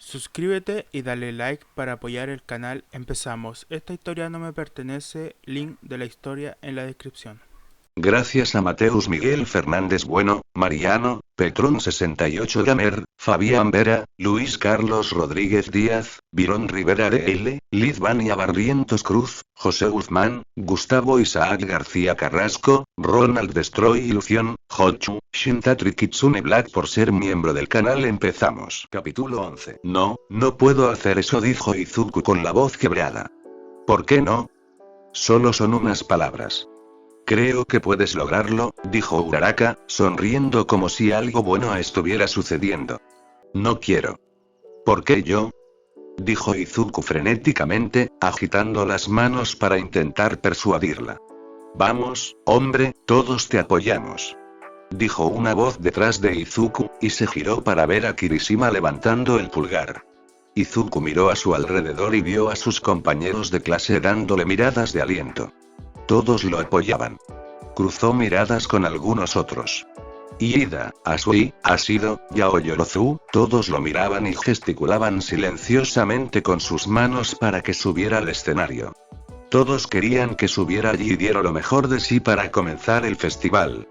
Suscríbete y dale like para apoyar el canal. Empezamos. Esta historia no me pertenece. Link de la historia en la descripción. Gracias a Mateus Miguel Fernández Bueno, Mariano, Petrón 68 Gamer, Fabián Vera, Luis Carlos Rodríguez Díaz, Virón Rivera DL, Lidvania Barrientos Cruz, José Guzmán, Gustavo Isaac García Carrasco, Ronald Destroy Ilusión, Hochu, Shintatri Kitsune Black. Por ser miembro del canal empezamos. Capítulo 11. No puedo hacer eso, dijo Izuku con la voz quebrada. ¿Por qué no? Solo son unas palabras. Creo que puedes lograrlo, dijo Uraraka, sonriendo como si algo bueno estuviera sucediendo. No quiero. ¿Por qué yo? Dijo Izuku frenéticamente, agitando las manos para intentar persuadirla. Vamos, hombre, todos te apoyamos. Dijo una voz detrás de Izuku, y se giró para ver a Kirishima levantando el pulgar. Izuku miró a su alrededor y vio a sus compañeros de clase dándole miradas de aliento. Todos lo apoyaban. Cruzó miradas con algunos otros. Iida, Asui, Asido, Yao Yorozu, todos lo miraban y gesticulaban silenciosamente con sus manos para que subiera al escenario. Todos querían que subiera allí y diera lo mejor de sí para comenzar el festival.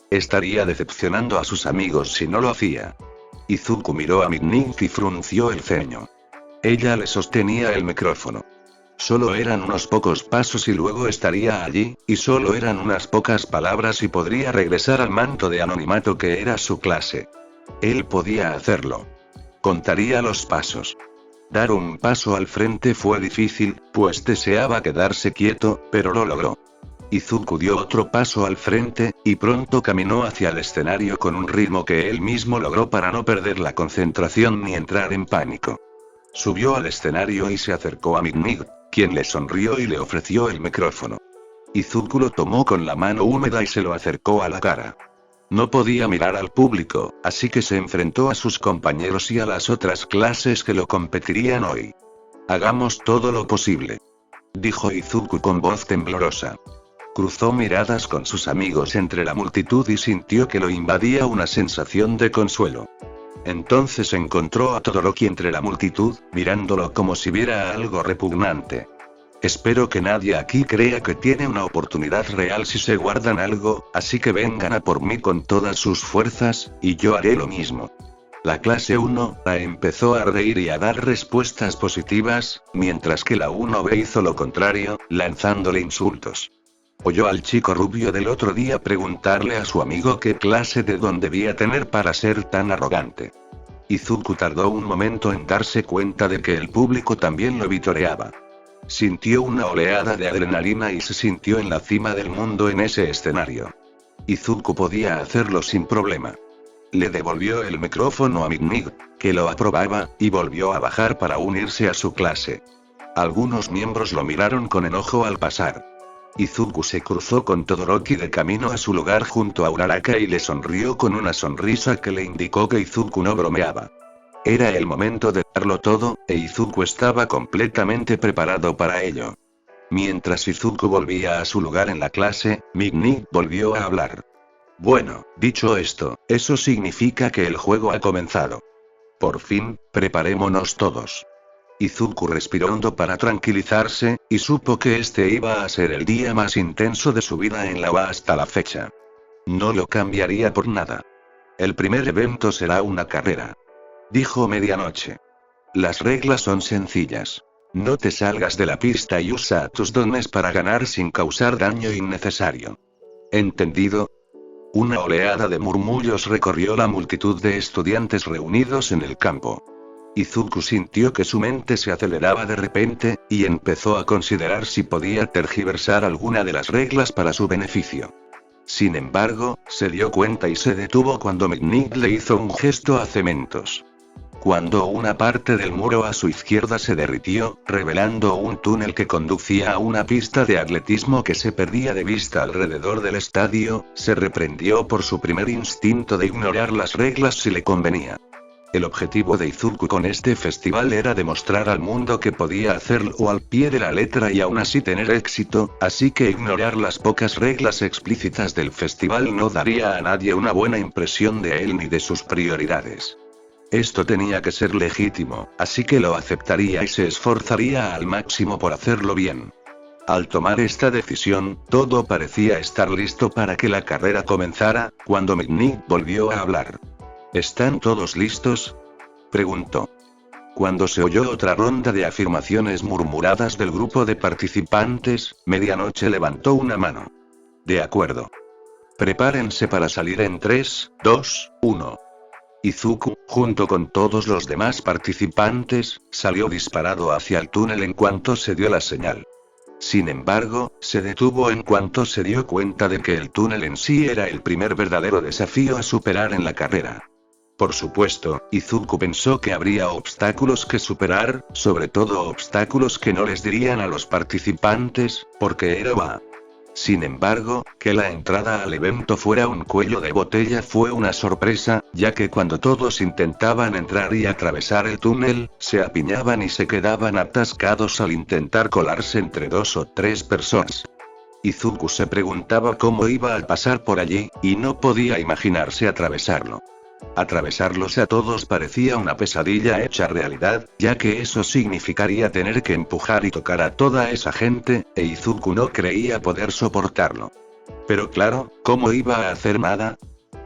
Estaría decepcionando a sus amigos si no lo hacía. Izuku miró a Midnight y frunció el ceño. Ella le sostenía el micrófono. Solo eran unos pocos pasos y luego estaría allí, y solo eran unas pocas palabras y podría regresar al manto de anonimato que era su clase. Él podía hacerlo. Contaría los pasos. Dar un paso al frente fue difícil, pues deseaba quedarse quieto, pero lo logró. Izuku dio otro paso al frente, y pronto caminó hacia el escenario con un ritmo que él mismo logró para no perder la concentración ni entrar en pánico. Subió al escenario y se acercó a Midnight, quien le sonrió y le ofreció el micrófono. Izuku lo tomó con la mano húmeda y se lo acercó a la cara. No podía mirar al público, así que se enfrentó a sus compañeros y a las otras clases que lo competirían hoy. Hagamos todo lo posible, dijo Izuku con voz temblorosa. Cruzó miradas con sus amigos entre la multitud y sintió que lo invadía una sensación de consuelo. Entonces encontró a Todoroki entre la multitud, mirándolo como si viera algo repugnante. Espero que nadie aquí crea que tiene una oportunidad real si se guardan algo, así que vengan a por mí con todas sus fuerzas, y yo haré lo mismo. La clase 1A empezó a reír y a dar respuestas positivas, mientras que la 1B hizo lo contrario, lanzándole insultos. Oyó al chico rubio del otro día preguntarle a su amigo qué clase de don debía tener para ser tan arrogante. Izuku tardó un momento en darse cuenta de que el público también lo vitoreaba. Sintió una oleada de adrenalina y se sintió en la cima del mundo en ese escenario. Izuku podía hacerlo sin problema. Le devolvió el micrófono a Midnight, que lo aprobaba, y volvió a bajar para unirse a su clase. Algunos miembros lo miraron con enojo al pasar. Izuku se cruzó con Todoroki de camino a su lugar junto a Uraraka y le sonrió con una sonrisa que le indicó que Izuku no bromeaba. Era el momento de darlo todo, e Izuku estaba completamente preparado para ello. Mientras Izuku volvía a su lugar en la clase, Midnight volvió a hablar. Bueno, dicho esto, eso significa que el juego ha comenzado. Por fin, preparémonos todos. Izuku respiró hondo para tranquilizarse, y supo que este iba a ser el día más intenso de su vida en la UA hasta la fecha. No lo cambiaría por nada. El primer evento será una carrera, dijo Medianoche. Las reglas son sencillas. No te salgas de la pista y usa tus dones para ganar sin causar daño innecesario. ¿Entendido? Una oleada de murmullos recorrió la multitud de estudiantes reunidos en el campo. Izuku sintió que su mente se aceleraba de repente, y empezó a considerar si podía tergiversar alguna de las reglas para su beneficio. Sin embargo, se dio cuenta y se detuvo cuando Midnight le hizo un gesto a Cementos. Cuando una parte del muro a su izquierda se derritió, revelando un túnel que conducía a una pista de atletismo que se perdía de vista alrededor del estadio, se reprendió por su primer instinto de ignorar las reglas si le convenía. El objetivo de Izuku con este festival era demostrar al mundo que podía hacerlo al pie de la letra y aún así tener éxito, así que ignorar las pocas reglas explícitas del festival no daría a nadie una buena impresión de él ni de sus prioridades. Esto tenía que ser legítimo, así que lo aceptaría y se esforzaría al máximo por hacerlo bien. Al tomar esta decisión, todo parecía estar listo para que la carrera comenzara, cuando McNick volvió a hablar. ¿Están todos listos?, preguntó. Cuando se oyó otra ronda de afirmaciones murmuradas del grupo de participantes, Medianoche levantó una mano. De acuerdo. Prepárense para salir en 3, 2, 1. Izuku, junto con todos los demás participantes, salió disparado hacia el túnel en cuanto se dio la señal. Sin embargo, se detuvo en cuanto se dio cuenta de que el túnel en sí era el primer verdadero desafío a superar en la carrera. Por supuesto, Izuku pensó que habría obstáculos que superar, sobre todo obstáculos que no les dirían a los participantes, porque era va. Sin embargo, que la entrada al evento fuera un cuello de botella fue una sorpresa, ya que cuando todos intentaban entrar y atravesar el túnel, se apiñaban y se quedaban atascados al intentar colarse entre 2 o 3 personas. Izuku se preguntaba cómo iba a pasar por allí, y no podía imaginarse atravesarlo. Atravesarlos a todos parecía una pesadilla hecha realidad, ya que eso significaría tener que empujar y tocar a toda esa gente, e Izuku no creía poder soportarlo. Pero claro, ¿cómo iba a hacer nada?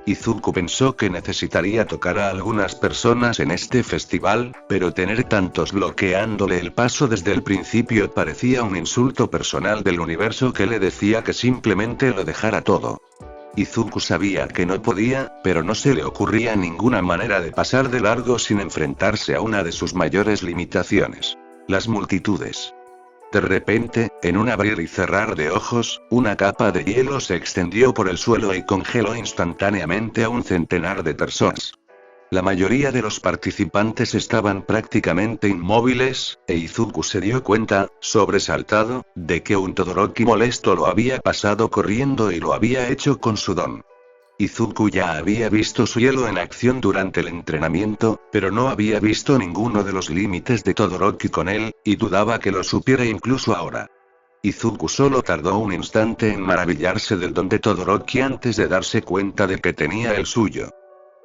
Izuku pensó que necesitaría tocar a algunas personas en este festival, pero tener tantos bloqueándole el paso desde el principio parecía un insulto personal del universo que le decía que simplemente lo dejara todo. Izuku sabía que no podía, pero no se le ocurría ninguna manera de pasar de largo sin enfrentarse a una de sus mayores limitaciones: las multitudes. De repente, en un abrir y cerrar de ojos, una capa de hielo se extendió por el suelo y congeló instantáneamente a un centenar de personas. La mayoría de los participantes estaban prácticamente inmóviles, e Izuku se dio cuenta, sobresaltado, de que un Todoroki molesto lo había pasado corriendo y lo había hecho con su don. Izuku ya había visto su hielo en acción durante el entrenamiento, pero no había visto ninguno de los límites de Todoroki con él, y dudaba que lo supiera incluso ahora. Izuku solo tardó un instante en maravillarse del don de Todoroki antes de darse cuenta de que tenía el suyo.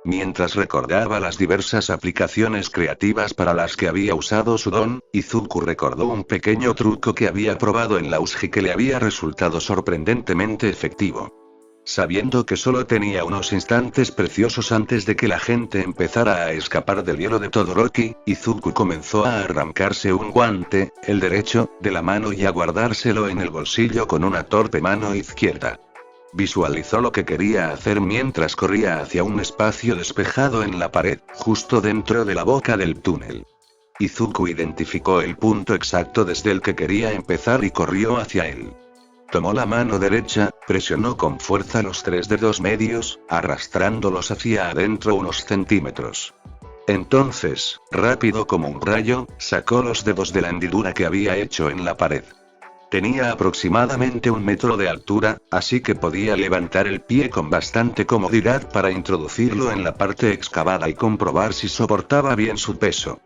Mientras recordaba las diversas aplicaciones creativas para las que había usado su don, Izuku recordó un pequeño truco que había probado en la Uji que le había resultado sorprendentemente efectivo. Sabiendo que solo tenía unos instantes preciosos antes de que la gente empezara a escapar del hielo de Todoroki, Izuku comenzó a arrancarse un guante, el derecho, de la mano y a guardárselo en el bolsillo con una torpe mano izquierda. Visualizó lo que quería hacer mientras corría hacia un espacio despejado en la pared, justo dentro de la boca del túnel. Izuku identificó el punto exacto desde el que quería empezar y corrió hacia él. Tomó la mano derecha, presionó con fuerza los 3 dedos medios, arrastrándolos hacia adentro unos centímetros. Entonces, rápido como un rayo, sacó los dedos de la hendidura que había hecho en la pared. Tenía aproximadamente 1 metro de altura, así que podía levantar el pie con bastante comodidad para introducirlo en la parte excavada y comprobar si soportaba bien su peso.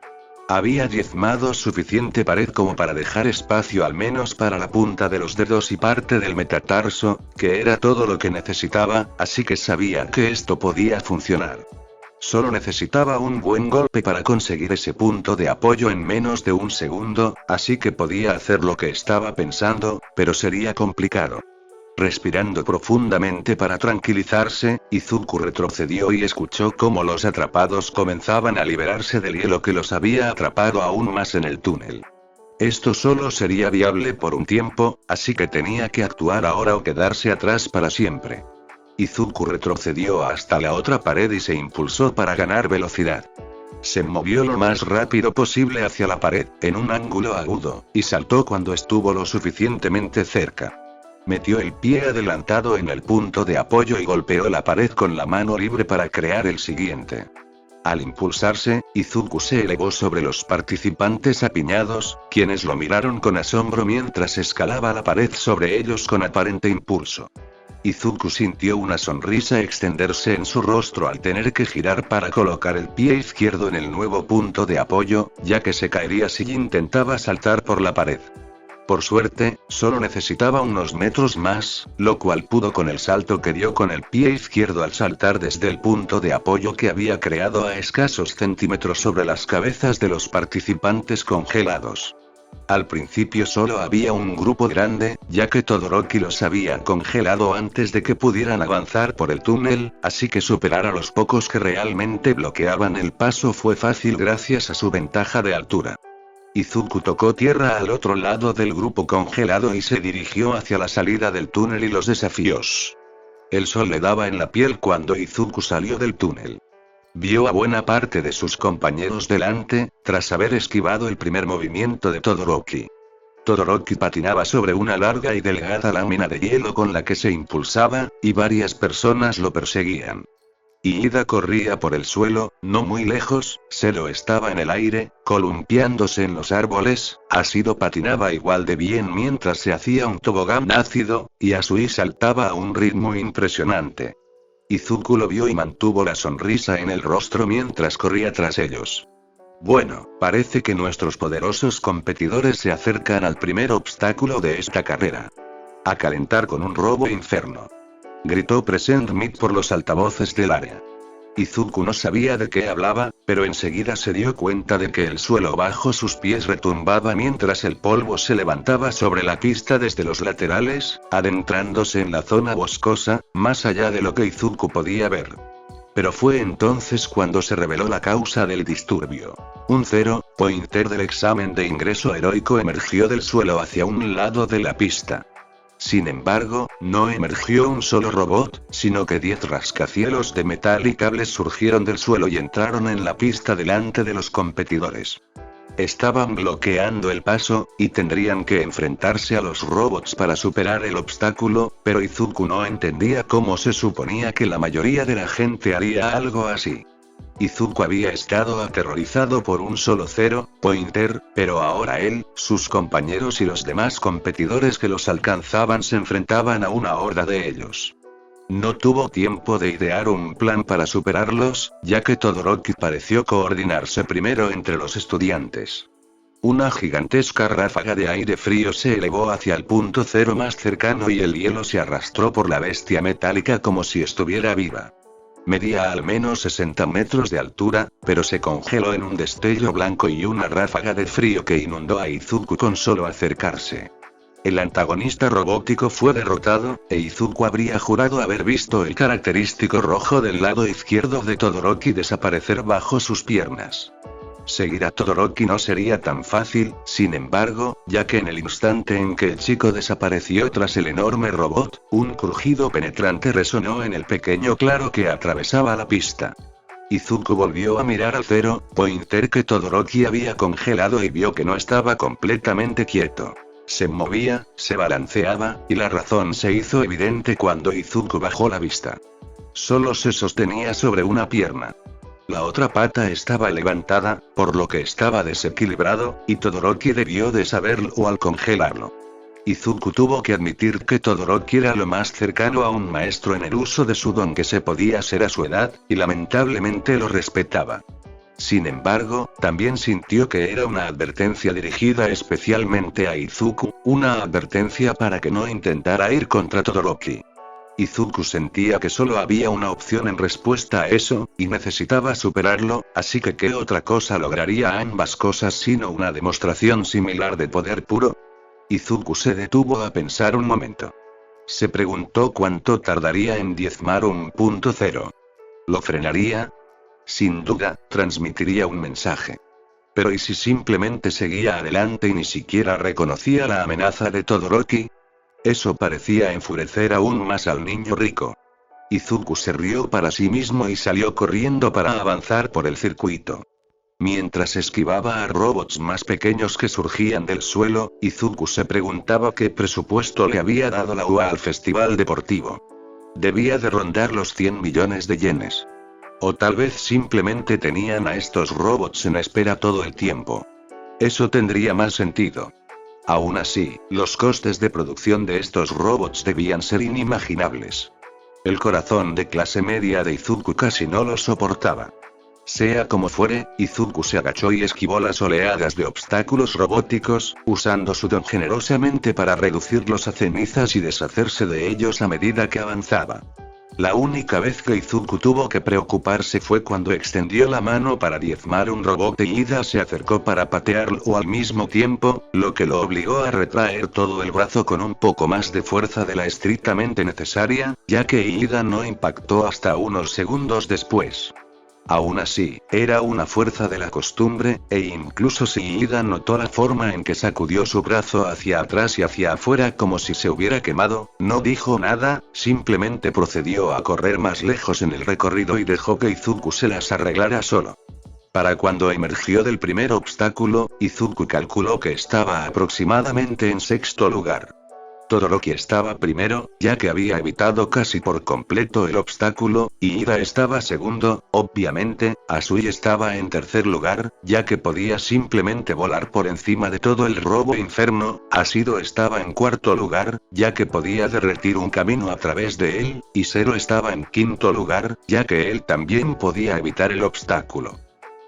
Había diezmado suficiente pared como para dejar espacio al menos para la punta de los dedos y parte del metatarso, que era todo lo que necesitaba, así que sabía que esto podía funcionar. Solo necesitaba un buen golpe para conseguir ese punto de apoyo en menos de 1 segundo, así que podía hacer lo que estaba pensando, pero sería complicado. Respirando profundamente para tranquilizarse, Izuku retrocedió y escuchó cómo los atrapados comenzaban a liberarse del hielo que los había atrapado aún más en el túnel. Esto solo sería viable por un tiempo, así que tenía que actuar ahora o quedarse atrás para siempre. Izuku retrocedió hasta la otra pared y se impulsó para ganar velocidad. Se movió lo más rápido posible hacia la pared, en un ángulo agudo, y saltó cuando estuvo lo suficientemente cerca. Metió el pie adelantado en el punto de apoyo y golpeó la pared con la mano libre para crear el siguiente. Al impulsarse, Izuku se elevó sobre los participantes apiñados, quienes lo miraron con asombro mientras escalaba la pared sobre ellos con aparente impulso. Izuku sintió una sonrisa extenderse en su rostro al tener que girar para colocar el pie izquierdo en el nuevo punto de apoyo, ya que se caería si intentaba saltar por la pared. Por suerte, solo necesitaba unos metros más, lo cual pudo con el salto que dio con el pie izquierdo al saltar desde el punto de apoyo que había creado a escasos centímetros sobre las cabezas de los participantes congelados. Al principio solo había un grupo grande, ya que Todoroki los había congelado antes de que pudieran avanzar por el túnel, así que superar a los pocos que realmente bloqueaban el paso fue fácil gracias a su ventaja de altura. Izuku tocó tierra al otro lado del grupo congelado y se dirigió hacia la salida del túnel y los desafíos. El sol le daba en la piel cuando Izuku salió del túnel. Vio a buena parte de sus compañeros delante, tras haber esquivado el primer movimiento de Todoroki. Todoroki patinaba sobre una larga y delgada lámina de hielo con la que se impulsaba, y varias personas lo perseguían. Iida corría por el suelo, no muy lejos, Zero estaba en el aire, columpiándose en los árboles, Ashido patinaba igual de bien mientras se hacía un tobogán ácido, y Asui saltaba a un ritmo impresionante. Izuku lo vio y mantuvo la sonrisa en el rostro mientras corría tras ellos. Bueno, parece que nuestros poderosos competidores se acercan al primer obstáculo de esta carrera. A calentar con un robo inferno. Gritó Present Meat por los altavoces del área. Izuku no sabía de qué hablaba, pero enseguida se dio cuenta de que el suelo bajo sus pies retumbaba mientras el polvo se levantaba sobre la pista desde los laterales, adentrándose en la zona boscosa, más allá de lo que Izuku podía ver. Pero fue entonces cuando se reveló la causa del disturbio. Un 0-pointer del examen de ingreso heroico emergió del suelo hacia un lado de la pista. Sin embargo, no emergió un solo robot, sino que 10 rascacielos de metal y cables surgieron del suelo y entraron en la pista delante de los competidores. Estaban bloqueando el paso, y tendrían que enfrentarse a los robots para superar el obstáculo, pero Izuku no entendía cómo se suponía que la mayoría de la gente haría algo así. Izuku había estado aterrorizado por un solo 0-pointer, pero ahora él, sus compañeros y los demás competidores que los alcanzaban se enfrentaban a una horda de ellos. No tuvo tiempo de idear un plan para superarlos, ya que Todoroki pareció coordinarse primero entre los estudiantes. Una gigantesca ráfaga de aire frío se elevó hacia el punto cero más cercano y el hielo se arrastró por la bestia metálica como si estuviera viva. Medía al menos 60 metros de altura, pero se congeló en un destello blanco y una ráfaga de frío que inundó a Izuku con solo acercarse. El antagonista robótico fue derrotado, e Izuku habría jurado haber visto el característico rojo del lado izquierdo de Todoroki desaparecer bajo sus piernas. Seguir a Todoroki no sería tan fácil, sin embargo, ya que en el instante en que el chico desapareció tras el enorme robot, un crujido penetrante resonó en el pequeño claro que atravesaba la pista. Izuku volvió a mirar al 0-pointer que Todoroki había congelado y vio que no estaba completamente quieto. Se movía, se balanceaba, y la razón se hizo evidente cuando Izuku bajó la vista. Solo se sostenía sobre una pierna. La otra pata estaba levantada, por lo que estaba desequilibrado, y Todoroki debió de saberlo al congelarlo. Izuku tuvo que admitir que Todoroki era lo más cercano a un maestro en el uso de su don que se podía ser a su edad, y lamentablemente lo respetaba. Sin embargo, también sintió que era una advertencia dirigida especialmente a Izuku, una advertencia para que no intentara ir contra Todoroki. Izuku sentía que solo había una opción en respuesta a eso, y necesitaba superarlo, así que ¿qué otra cosa lograría ambas cosas sino una demostración similar de poder puro? Izuku se detuvo a pensar un momento. Se preguntó cuánto tardaría en diezmar un punto cero. ¿Lo frenaría? Sin duda, transmitiría un mensaje. Pero ¿y si simplemente seguía adelante y ni siquiera reconocía la amenaza de Todoroki? Eso parecía enfurecer aún más al niño rico. Izuku se rió para sí mismo y salió corriendo para avanzar por el circuito. Mientras esquivaba a robots más pequeños que surgían del suelo, Izuku se preguntaba qué presupuesto le había dado la UA al festival deportivo. Debía de rondar los 100 millones de yenes. O tal vez simplemente tenían a estos robots en espera todo el tiempo. Eso tendría más sentido. Aún así, los costes de producción de estos robots debían ser inimaginables. El corazón de clase media de Izuku casi no lo soportaba. Sea como fuere, Izuku se agachó y esquivó las oleadas de obstáculos robóticos, usando su don generosamente para reducirlos a cenizas y deshacerse de ellos a medida que avanzaba. La única vez que Izuku tuvo que preocuparse fue cuando extendió la mano para diezmar un robot y Ida se acercó para patearlo al mismo tiempo, lo que lo obligó a retraer todo el brazo con un poco más de fuerza de la estrictamente necesaria, ya que Ida no impactó hasta unos segundos después. Aún así, era una fuerza de la costumbre, e incluso si Ida notó la forma en que sacudió su brazo hacia atrás y hacia afuera como si se hubiera quemado, no dijo nada, simplemente procedió a correr más lejos en el recorrido y dejó que Izuku se las arreglara solo. Para cuando emergió del primer obstáculo, Izuku calculó que estaba aproximadamente en sexto lugar. Todoroki estaba primero, ya que había evitado casi por completo el obstáculo, y Ida estaba segundo, obviamente. Asui estaba en tercer lugar, ya que podía simplemente volar por encima de todo el robo inferno. Ashido estaba en cuarto lugar, ya que podía derretir un camino a través de él, y Zero estaba en quinto lugar, ya que él también podía evitar el obstáculo.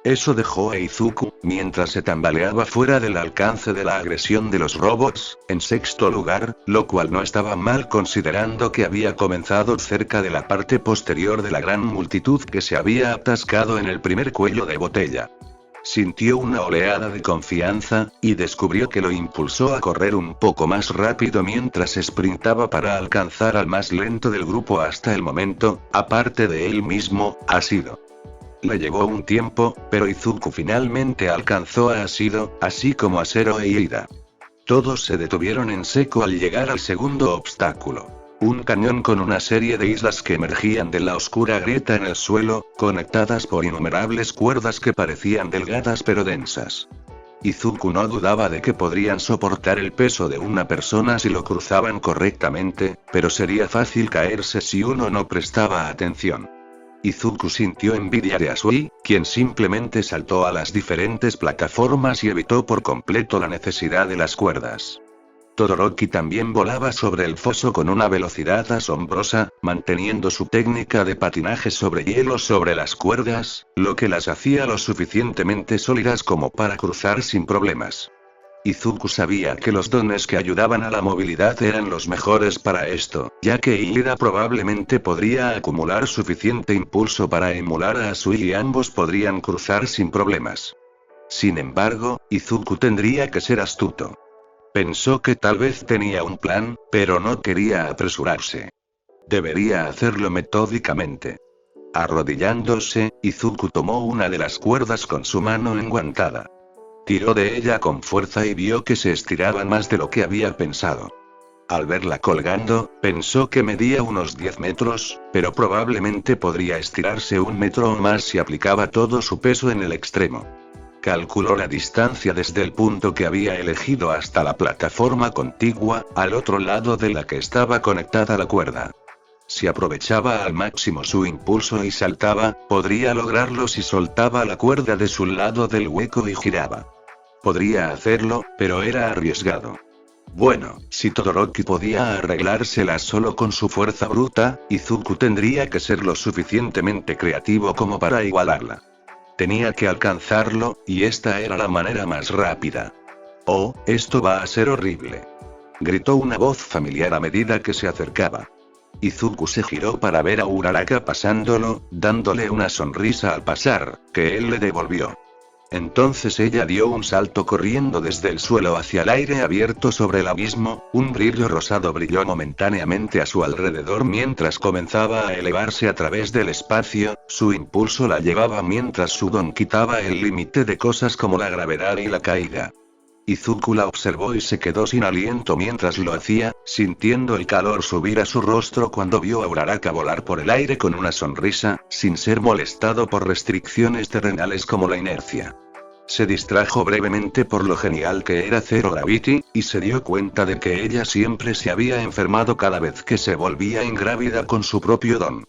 Eso dejó a Izuku, mientras se tambaleaba fuera del alcance de la agresión de los robots, en sexto lugar, lo cual no estaba mal considerando que había comenzado cerca de la parte posterior de la gran multitud que se había atascado en el primer cuello de botella. Sintió una oleada de confianza, y descubrió que lo impulsó a correr un poco más rápido mientras sprintaba para alcanzar al más lento del grupo hasta el momento, aparte de él mismo, Ashido. Le llevó un tiempo, pero Izuku finalmente alcanzó a Ashido, así como a Zero e Ida. Todos se detuvieron en seco al llegar al segundo obstáculo. Un cañón con una serie de islas que emergían de la oscura grieta en el suelo, conectadas por innumerables cuerdas que parecían delgadas pero densas. Izuku no dudaba de que podrían soportar el peso de una persona si lo cruzaban correctamente, pero sería fácil caerse si uno no prestaba atención. Izuku sintió envidia de Asui, quien simplemente saltó a las diferentes plataformas y evitó por completo la necesidad de las cuerdas. Todoroki también volaba sobre el foso con una velocidad asombrosa, manteniendo su técnica de patinaje sobre hielo sobre las cuerdas, lo que las hacía lo suficientemente sólidas como para cruzar sin problemas. Izuku sabía que los dones que ayudaban a la movilidad eran los mejores para esto, ya que Ida probablemente podría acumular suficiente impulso para emular a Asui y ambos podrían cruzar sin problemas. Sin embargo, Izuku tendría que ser astuto. Pensó que tal vez tenía un plan, pero no quería apresurarse. Debería hacerlo metódicamente. Arrodillándose, Izuku tomó una de las cuerdas con su mano enguantada. Tiró de ella con fuerza y vio que se estiraba más de lo que había pensado. Al verla colgando, pensó que medía unos 10 metros, pero probablemente podría estirarse 1 metro o más si aplicaba todo su peso en el extremo. Calculó la distancia desde el punto que había elegido hasta la plataforma contigua, al otro lado de la que estaba conectada la cuerda. Si aprovechaba al máximo su impulso y saltaba, podría lograrlo si soltaba la cuerda de su lado del hueco y giraba. Podría hacerlo, pero era arriesgado. Bueno, si Todoroki podía arreglársela solo con su fuerza bruta, Izuku tendría que ser lo suficientemente creativo como para igualarla. Tenía que alcanzarlo, y esta era la manera más rápida. Oh, esto va a ser horrible. Gritó una voz familiar a medida que se acercaba. Izuku se giró para ver a Uraraka pasándolo, dándole una sonrisa al pasar, que él le devolvió. Entonces ella dio un salto corriendo desde el suelo hacia el aire abierto sobre el abismo, un brillo rosado brilló momentáneamente a su alrededor mientras comenzaba a elevarse a través del espacio, su impulso la llevaba mientras su don quitaba el límite de cosas como la gravedad y la caída. Izuku la observó y se quedó sin aliento mientras lo hacía, sintiendo el calor subir a su rostro cuando vio a Uraraka volar por el aire con una sonrisa, sin ser molestado por restricciones terrenales como la inercia. Se distrajo brevemente por lo genial que era Zero Gravity, y se dio cuenta de que ella siempre se había enfermado cada vez que se volvía ingrávida con su propio don.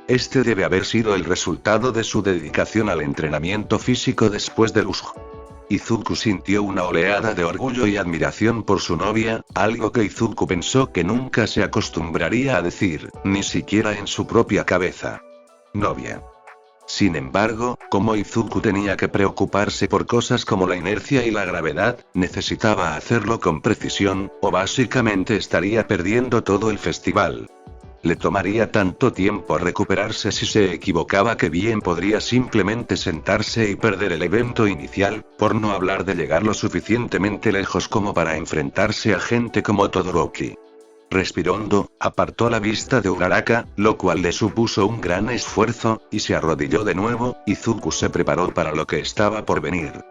Este debe haber sido el resultado de su dedicación al entrenamiento físico después del Uj. Izuku sintió una oleada de orgullo y admiración por su novia, algo que Izuku pensó que nunca se acostumbraría a decir, ni siquiera en su propia cabeza. Novia. Sin embargo, como Izuku tenía que preocuparse por cosas como la inercia y la gravedad, necesitaba hacerlo con precisión, o básicamente estaría perdiendo todo el festival. Le tomaría tanto tiempo recuperarse si se equivocaba que bien podría simplemente sentarse y perder el evento inicial, por no hablar de llegar lo suficientemente lejos como para enfrentarse a gente como Todoroki. Respiró hondo, apartó la vista de Uraraka, lo cual le supuso un gran esfuerzo, y se arrodilló de nuevo. Izuku se preparó para lo que estaba por venir.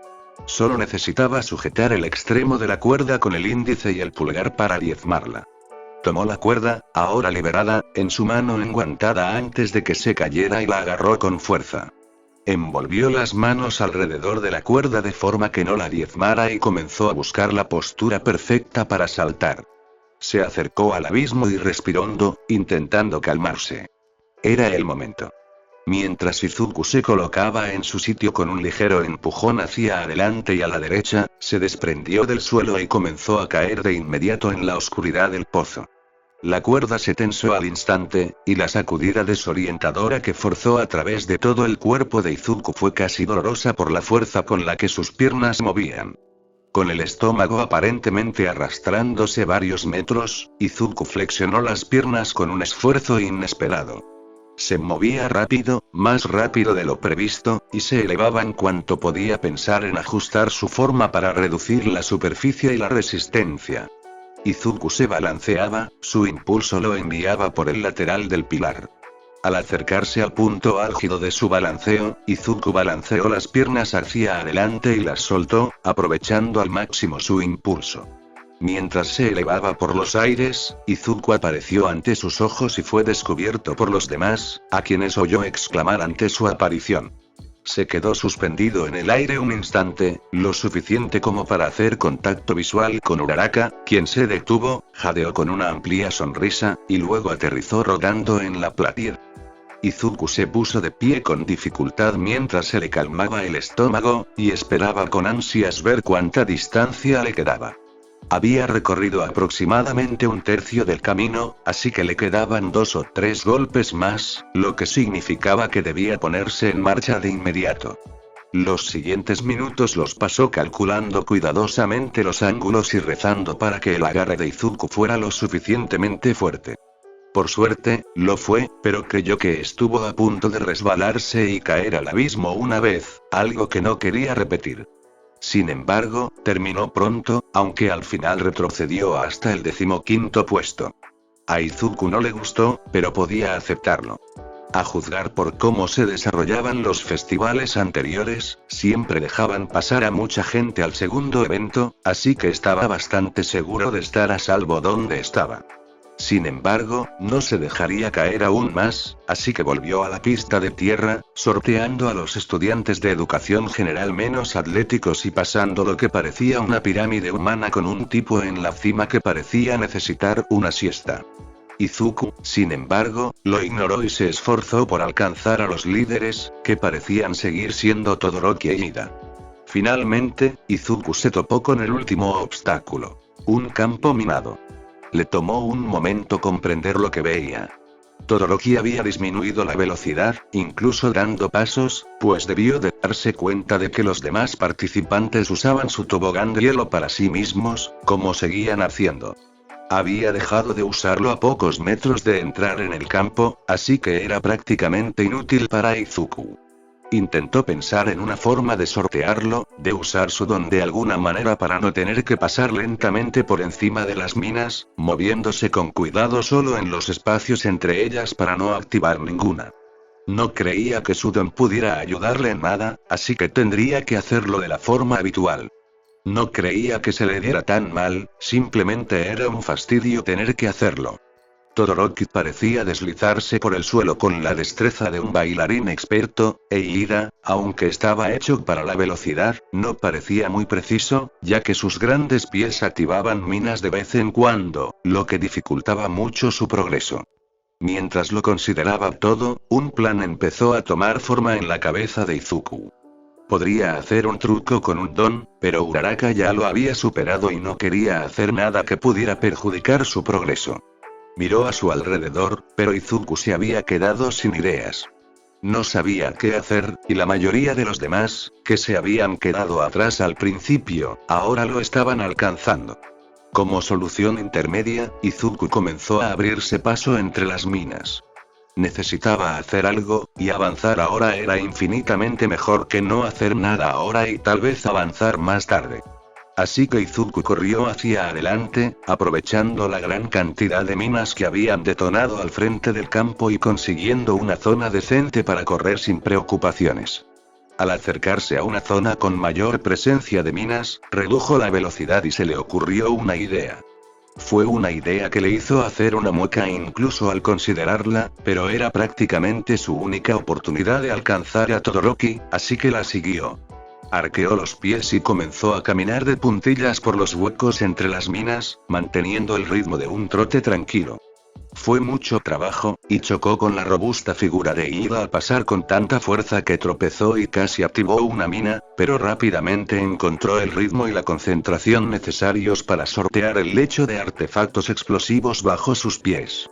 Solo necesitaba sujetar el extremo de la cuerda con el índice y el pulgar para diezmarla. Tomó la cuerda, ahora liberada, en su mano enguantada antes de que se cayera y la agarró con fuerza. Envolvió las manos alrededor de la cuerda de forma que no la diezmara y comenzó a buscar la postura perfecta para saltar. Se acercó al abismo y respiró hondo, intentando calmarse. Era el momento. Mientras Izuku se colocaba en su sitio con un ligero empujón hacia adelante y a la derecha, se desprendió del suelo y comenzó a caer de inmediato en la oscuridad del pozo. La cuerda se tensó al instante, y la sacudida desorientadora que forzó a través de todo el cuerpo de Izuku fue casi dolorosa por la fuerza con la que sus piernas movían. Con el estómago aparentemente arrastrándose varios metros, Izuku flexionó las piernas con un esfuerzo inesperado. Se movía rápido, más rápido de lo previsto, y se elevaba en cuanto podía pensar en ajustar su forma para reducir la superficie y la resistencia. Izuku se balanceaba, su impulso lo enviaba por el lateral del pilar. Al acercarse al punto álgido de su balanceo, Izuku balanceó las piernas hacia adelante y las soltó, aprovechando al máximo su impulso. Mientras se elevaba por los aires, Izuku apareció ante sus ojos y fue descubierto por los demás, a quienes oyó exclamar ante su aparición. Se quedó suspendido en el aire un instante, lo suficiente como para hacer contacto visual con Uraraka, quien se detuvo, jadeó con una amplia sonrisa, y luego aterrizó rodando en la playa. Izuku se puso de pie con dificultad mientras se le calmaba el estómago, y esperaba con ansias ver cuánta distancia le quedaba. Había recorrido aproximadamente un tercio del camino, así que le quedaban 2 o 3 golpes más, lo que significaba que debía ponerse en marcha de inmediato. Los siguientes minutos los pasó calculando cuidadosamente los ángulos y rezando para que el agarre de Izuku fuera lo suficientemente fuerte. Por suerte, lo fue, pero creyó que estuvo a punto de resbalarse y caer al abismo una vez, algo que no quería repetir. Sin embargo, terminó pronto, aunque al final retrocedió hasta el 15º puesto. A Izuku no le gustó, pero podía aceptarlo. A juzgar por cómo se desarrollaban los festivales anteriores, siempre dejaban pasar a mucha gente al segundo evento, así que estaba bastante seguro de estar a salvo donde estaba. Sin embargo, no se dejaría caer aún más, así que volvió a la pista de tierra, sorteando a los estudiantes de educación general menos atléticos y pasando lo que parecía una pirámide humana con un tipo en la cima que parecía necesitar una siesta. Izuku, sin embargo, lo ignoró y se esforzó por alcanzar a los líderes, que parecían seguir siendo Todoroki e Ida. Finalmente, Izuku se topó con el último obstáculo: un campo minado. Le tomó un momento comprender lo que veía. Todoroki había disminuido la velocidad, incluso dando pasos, pues debió de darse cuenta de que los demás participantes usaban su tobogán de hielo para sí mismos, como seguían haciendo. Había dejado de usarlo a pocos metros de entrar en el campo, así que era prácticamente inútil para Izuku. Intentó pensar en una forma de sortearlo, de usar su don de alguna manera para no tener que pasar lentamente por encima de las minas, moviéndose con cuidado solo en los espacios entre ellas para no activar ninguna. No creía que su don pudiera ayudarle en nada, así que tendría que hacerlo de la forma habitual. No creía que se le diera tan mal, simplemente era un fastidio tener que hacerlo. Todoroki parecía deslizarse por el suelo con la destreza de un bailarín experto, e Ida, aunque estaba hecho para la velocidad, no parecía muy preciso, ya que sus grandes pies activaban minas de vez en cuando, lo que dificultaba mucho su progreso. Mientras lo consideraba todo, un plan empezó a tomar forma en la cabeza de Izuku. Podría hacer un truco con un don, pero Uraraka ya lo había superado y no quería hacer nada que pudiera perjudicar su progreso. Miró a su alrededor, pero Izuku se había quedado sin ideas. No sabía qué hacer, y la mayoría de los demás, que se habían quedado atrás al principio, ahora lo estaban alcanzando. Como solución intermedia, Izuku comenzó a abrirse paso entre las minas. Necesitaba hacer algo, y avanzar ahora era infinitamente mejor que no hacer nada ahora y tal vez avanzar más tarde. Así que Izuku corrió hacia adelante, aprovechando la gran cantidad de minas que habían detonado al frente del campo y consiguiendo una zona decente para correr sin preocupaciones. Al acercarse a una zona con mayor presencia de minas, redujo la velocidad y se le ocurrió una idea. Fue una idea que le hizo hacer una mueca incluso al considerarla, pero era prácticamente su única oportunidad de alcanzar a Todoroki, así que la siguió. Arqueó los pies y comenzó a caminar de puntillas por los huecos entre las minas, manteniendo el ritmo de un trote tranquilo. Fue mucho trabajo, y chocó con la robusta figura de Ida al pasar con tanta fuerza que tropezó y casi activó una mina, pero rápidamente encontró el ritmo y la concentración necesarios para sortear el lecho de artefactos explosivos bajo sus pies.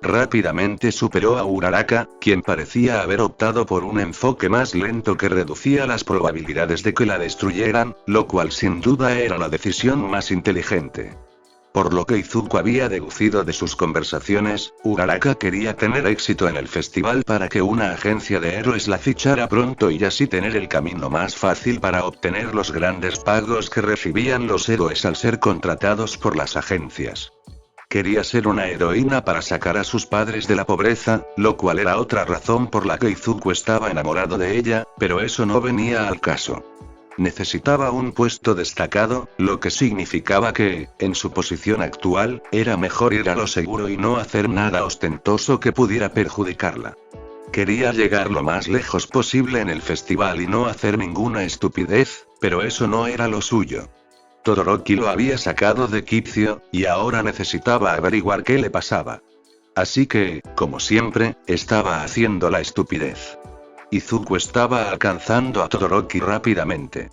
Rápidamente superó a Uraraka, quien parecía haber optado por un enfoque más lento que reducía las probabilidades de que la destruyeran, lo cual sin duda era la decisión más inteligente. Por lo que Izuku había deducido de sus conversaciones, Uraraka quería tener éxito en el festival para que una agencia de héroes la fichara pronto y así tener el camino más fácil para obtener los grandes pagos que recibían los héroes al ser contratados por las agencias. Quería ser una heroína para sacar a sus padres de la pobreza, lo cual era otra razón por la que Izuku estaba enamorado de ella, pero eso no venía al caso. Necesitaba un puesto destacado, lo que significaba que, en su posición actual, era mejor ir a lo seguro y no hacer nada ostentoso que pudiera perjudicarla. Quería llegar lo más lejos posible en el festival y no hacer ninguna estupidez, pero eso no era lo suyo. Todoroki lo había sacado de quicio, y ahora necesitaba averiguar qué le pasaba. Así que, como siempre, estaba haciendo la estupidez. Izuku estaba alcanzando a Todoroki rápidamente.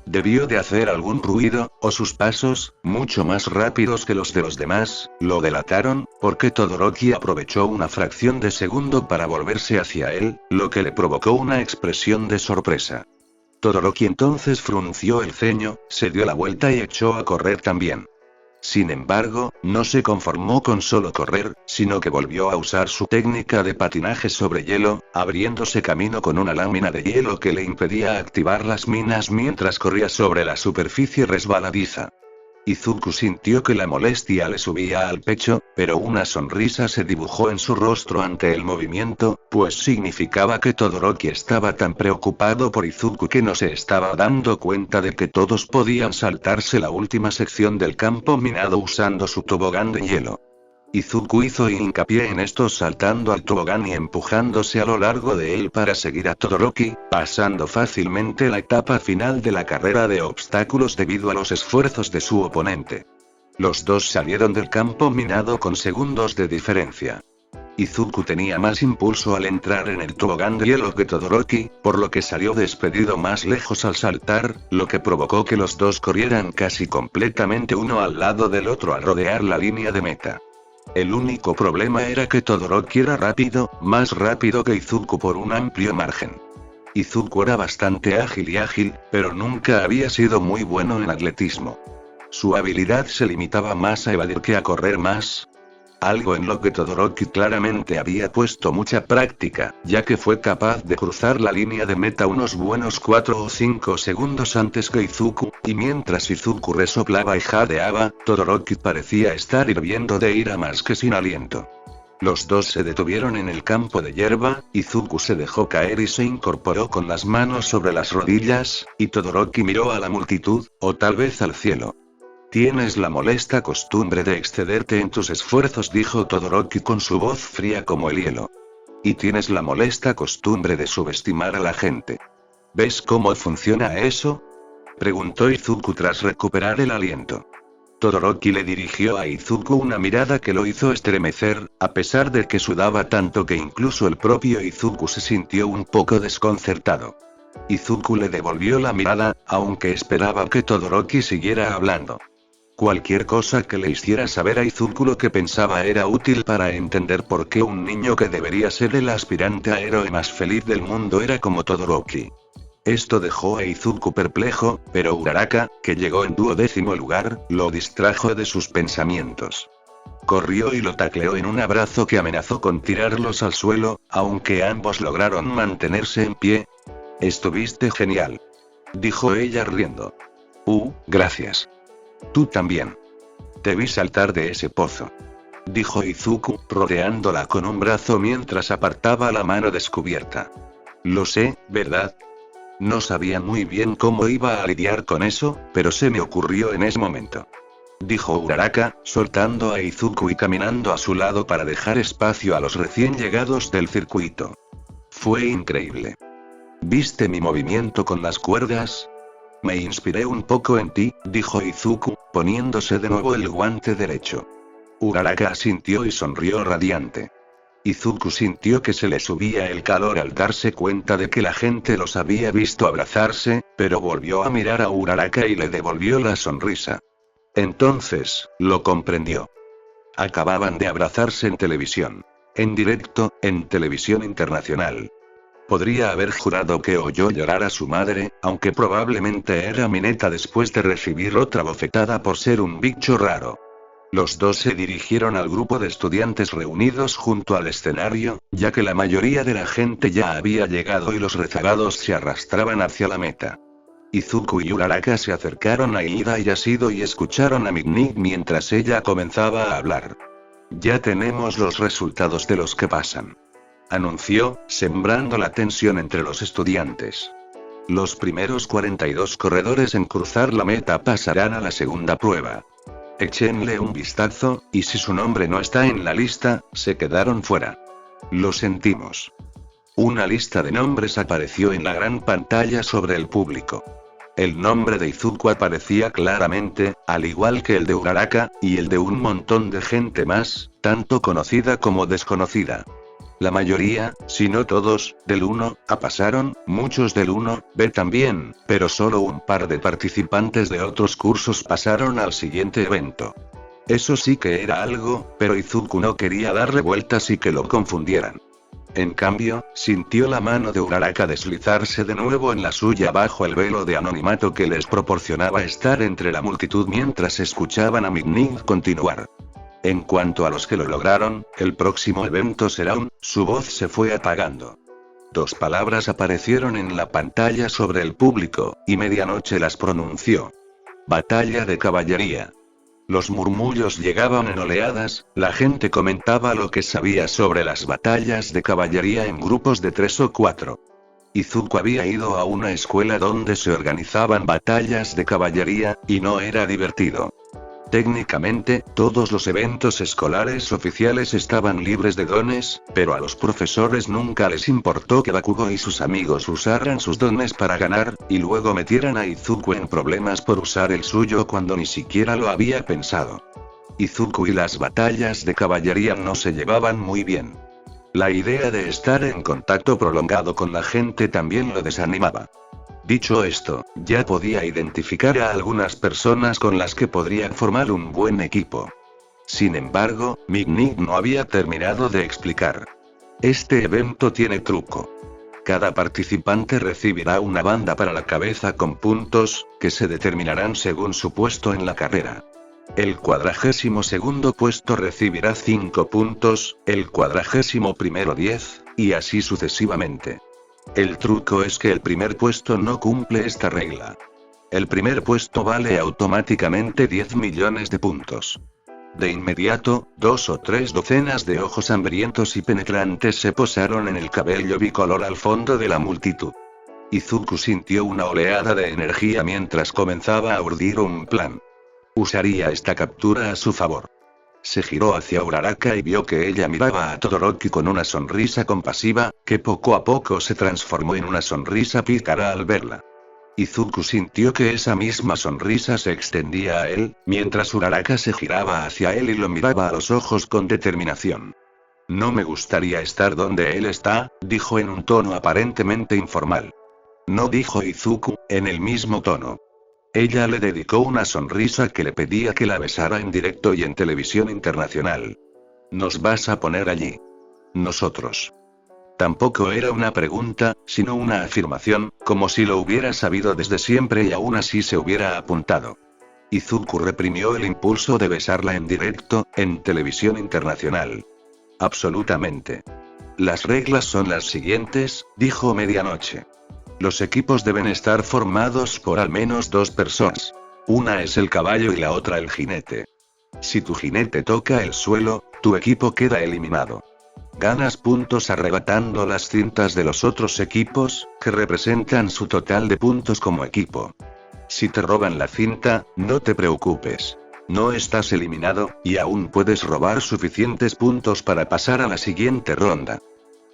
Debió de hacer algún ruido, o sus pasos, mucho más rápidos que los de los demás, lo delataron, porque Todoroki aprovechó una fracción de segundo para volverse hacia él, lo que le provocó una expresión de sorpresa. Todoroki entonces frunció el ceño, se dio la vuelta y echó a correr también. Sin embargo, no se conformó con solo correr, sino que volvió a usar su técnica de patinaje sobre hielo, abriéndose camino con una lámina de hielo que le impedía activar las minas mientras corría sobre la superficie resbaladiza. Izuku sintió que la molestia le subía al pecho, pero una sonrisa se dibujó en su rostro ante el movimiento, pues significaba que Todoroki estaba tan preocupado por Izuku que no se estaba dando cuenta de que todos podían saltarse la última sección del campo minado usando su tobogán de hielo. Izuku hizo hincapié en esto saltando al tobogán y empujándose a lo largo de él para seguir a Todoroki, pasando fácilmente la etapa final de la carrera de obstáculos debido a los esfuerzos de su oponente. Los dos salieron del campo minado con segundos de diferencia. Izuku tenía más impulso al entrar en el tobogán de hielo que Todoroki, por lo que salió despedido más lejos al saltar, lo que provocó que los dos corrieran casi completamente uno al lado del otro al rodear la línea de meta. El único problema era que Todoroki era rápido, más rápido que Izuku por un amplio margen. Izuku era bastante ágil, pero nunca había sido muy bueno en atletismo. Su habilidad se limitaba más a evadir que a correr más. Algo en lo que Todoroki claramente había puesto mucha práctica, ya que fue capaz de cruzar la línea de meta unos buenos 4 o 5 segundos antes que Izuku, y mientras Izuku resoplaba y jadeaba, Todoroki parecía estar hirviendo de ira más que sin aliento. Los dos se detuvieron en el campo de hierba, Izuku se dejó caer y se incorporó con las manos sobre las rodillas, y Todoroki miró a la multitud, o tal vez al cielo. Tienes la molesta costumbre de excederte en tus esfuerzos, dijo Todoroki con su voz fría como el hielo. Y tienes la molesta costumbre de subestimar a la gente. ¿Ves cómo funciona eso?, preguntó Izuku tras recuperar el aliento. Todoroki le dirigió a Izuku una mirada que lo hizo estremecer, a pesar de que sudaba tanto que incluso el propio Izuku se sintió un poco desconcertado. Izuku le devolvió la mirada, aunque esperaba que Todoroki siguiera hablando. Cualquier cosa que le hiciera saber a Izuku lo que pensaba era útil para entender por qué un niño que debería ser el aspirante a héroe más feliz del mundo era como Todoroki. Esto dejó a Izuku perplejo, pero Uraraka, que llegó en 12º lugar, lo distrajo de sus pensamientos. Corrió y lo tacleó en un abrazo que amenazó con tirarlos al suelo, aunque ambos lograron mantenerse en pie. «Estuviste genial», dijo ella riendo. Gracias. Tú también. Te vi saltar de ese pozo», dijo Izuku, rodeándola con un brazo mientras apartaba la mano descubierta. «Lo sé, ¿verdad? No sabía muy bien cómo iba a lidiar con eso, pero se me ocurrió en ese momento», dijo Uraraka, soltando a Izuku y caminando a su lado para dejar espacio a los recién llegados del circuito. «Fue increíble. ¿Viste mi movimiento con las cuerdas? Me inspiré un poco en ti», dijo Izuku, poniéndose de nuevo el guante derecho. Uraraka asintió y sonrió radiante. Izuku sintió que se le subía el calor al darse cuenta de que la gente los había visto abrazarse, pero volvió a mirar a Uraraka y le devolvió la sonrisa. Entonces, lo comprendió. Acababan de abrazarse en televisión. En directo, en televisión internacional. Podría haber jurado que oyó llorar a su madre, aunque probablemente era Mineta después de recibir otra bofetada por ser un bicho raro. Los dos se dirigieron al grupo de estudiantes reunidos junto al escenario, ya que la mayoría de la gente ya había llegado y los rezagados se arrastraban hacia la meta. Izuku y Uraraka se acercaron a Ida y Yasido y escucharon a Miknik mientras ella comenzaba a hablar. «Ya tenemos los resultados de los que pasan», anunció, sembrando la tensión entre los estudiantes. «Los primeros 42 corredores en cruzar la meta pasarán a la segunda prueba. Échenle un vistazo, y si su nombre no está en la lista, se quedaron fuera. Lo sentimos». Una lista de nombres apareció en la gran pantalla sobre el público. El nombre de Izuku aparecía claramente, al igual que el de Uraraka, y el de un montón de gente más, tanto conocida como desconocida. La mayoría, si no todos, del 1A pasaron, muchos del 1B también, pero solo un par de participantes de otros cursos pasaron al siguiente evento. Eso sí que era algo, pero Izuku no quería darle vueltas y que lo confundieran. En cambio, sintió la mano de Uraraka deslizarse de nuevo en la suya bajo el velo de anonimato que les proporcionaba estar entre la multitud mientras escuchaban a Miknik continuar. En cuanto a los que lo lograron, el próximo evento será un... Su voz se fue apagando. Dos palabras aparecieron en la pantalla sobre el público, y medianoche las pronunció. Batalla de caballería. Los murmullos llegaban en oleadas, la gente comentaba lo que sabía sobre las batallas de caballería en grupos de 3 o 4. Izuku había ido a una escuela donde se organizaban batallas de caballería, y no era divertido. Técnicamente, todos los eventos escolares oficiales estaban libres de dones, pero a los profesores nunca les importó que Bakugo y sus amigos usaran sus dones para ganar, y luego metieran a Izuku en problemas por usar el suyo cuando ni siquiera lo había pensado. Izuku y las batallas de caballería no se llevaban muy bien. La idea de estar en contacto prolongado con la gente también lo desanimaba. Dicho esto, ya podía identificar a algunas personas con las que podría formar un buen equipo. Sin embargo, Miknik no había terminado de explicar. Este evento tiene truco. Cada participante recibirá una banda para la cabeza con puntos, que se determinarán según su puesto en la carrera. El 42º puesto recibirá 5 puntos, el 41º 10, y así sucesivamente. El truco es que el primer puesto no cumple esta regla. El primer puesto vale automáticamente 10 millones de puntos. De inmediato, 2 o 3 docenas de ojos hambrientos y penetrantes se posaron en el cabello bicolor al fondo de la multitud. Izuku sintió una oleada de energía mientras comenzaba a urdir un plan. Usaría esta captura a su favor. Se giró hacia Uraraka y vio que ella miraba a Todoroki con una sonrisa compasiva, que poco a poco se transformó en una sonrisa pícara al verla. Izuku sintió que esa misma sonrisa se extendía a él, mientras Uraraka se giraba hacia él y lo miraba a los ojos con determinación. «No me gustaría estar donde él está», dijo en un tono aparentemente informal. No, dijo Izuku, en el mismo tono. Ella le dedicó una sonrisa que le pedía que la besara en directo y en televisión internacional. ¿Nos vas a poner allí? Nosotros. Tampoco era una pregunta, sino una afirmación, como si lo hubiera sabido desde siempre y aún así se hubiera apuntado. Izuku reprimió el impulso de besarla en directo, en televisión internacional. Absolutamente. Las reglas son las siguientes, dijo Medianoche. Los equipos deben estar formados por al menos 2 personas. Una es el caballo y la otra el jinete. Si tu jinete toca el suelo, tu equipo queda eliminado. Ganas puntos arrebatando las cintas de los otros equipos, que representan su total de puntos como equipo. Si te roban la cinta, no te preocupes. No estás eliminado, y aún puedes robar suficientes puntos para pasar a la siguiente ronda.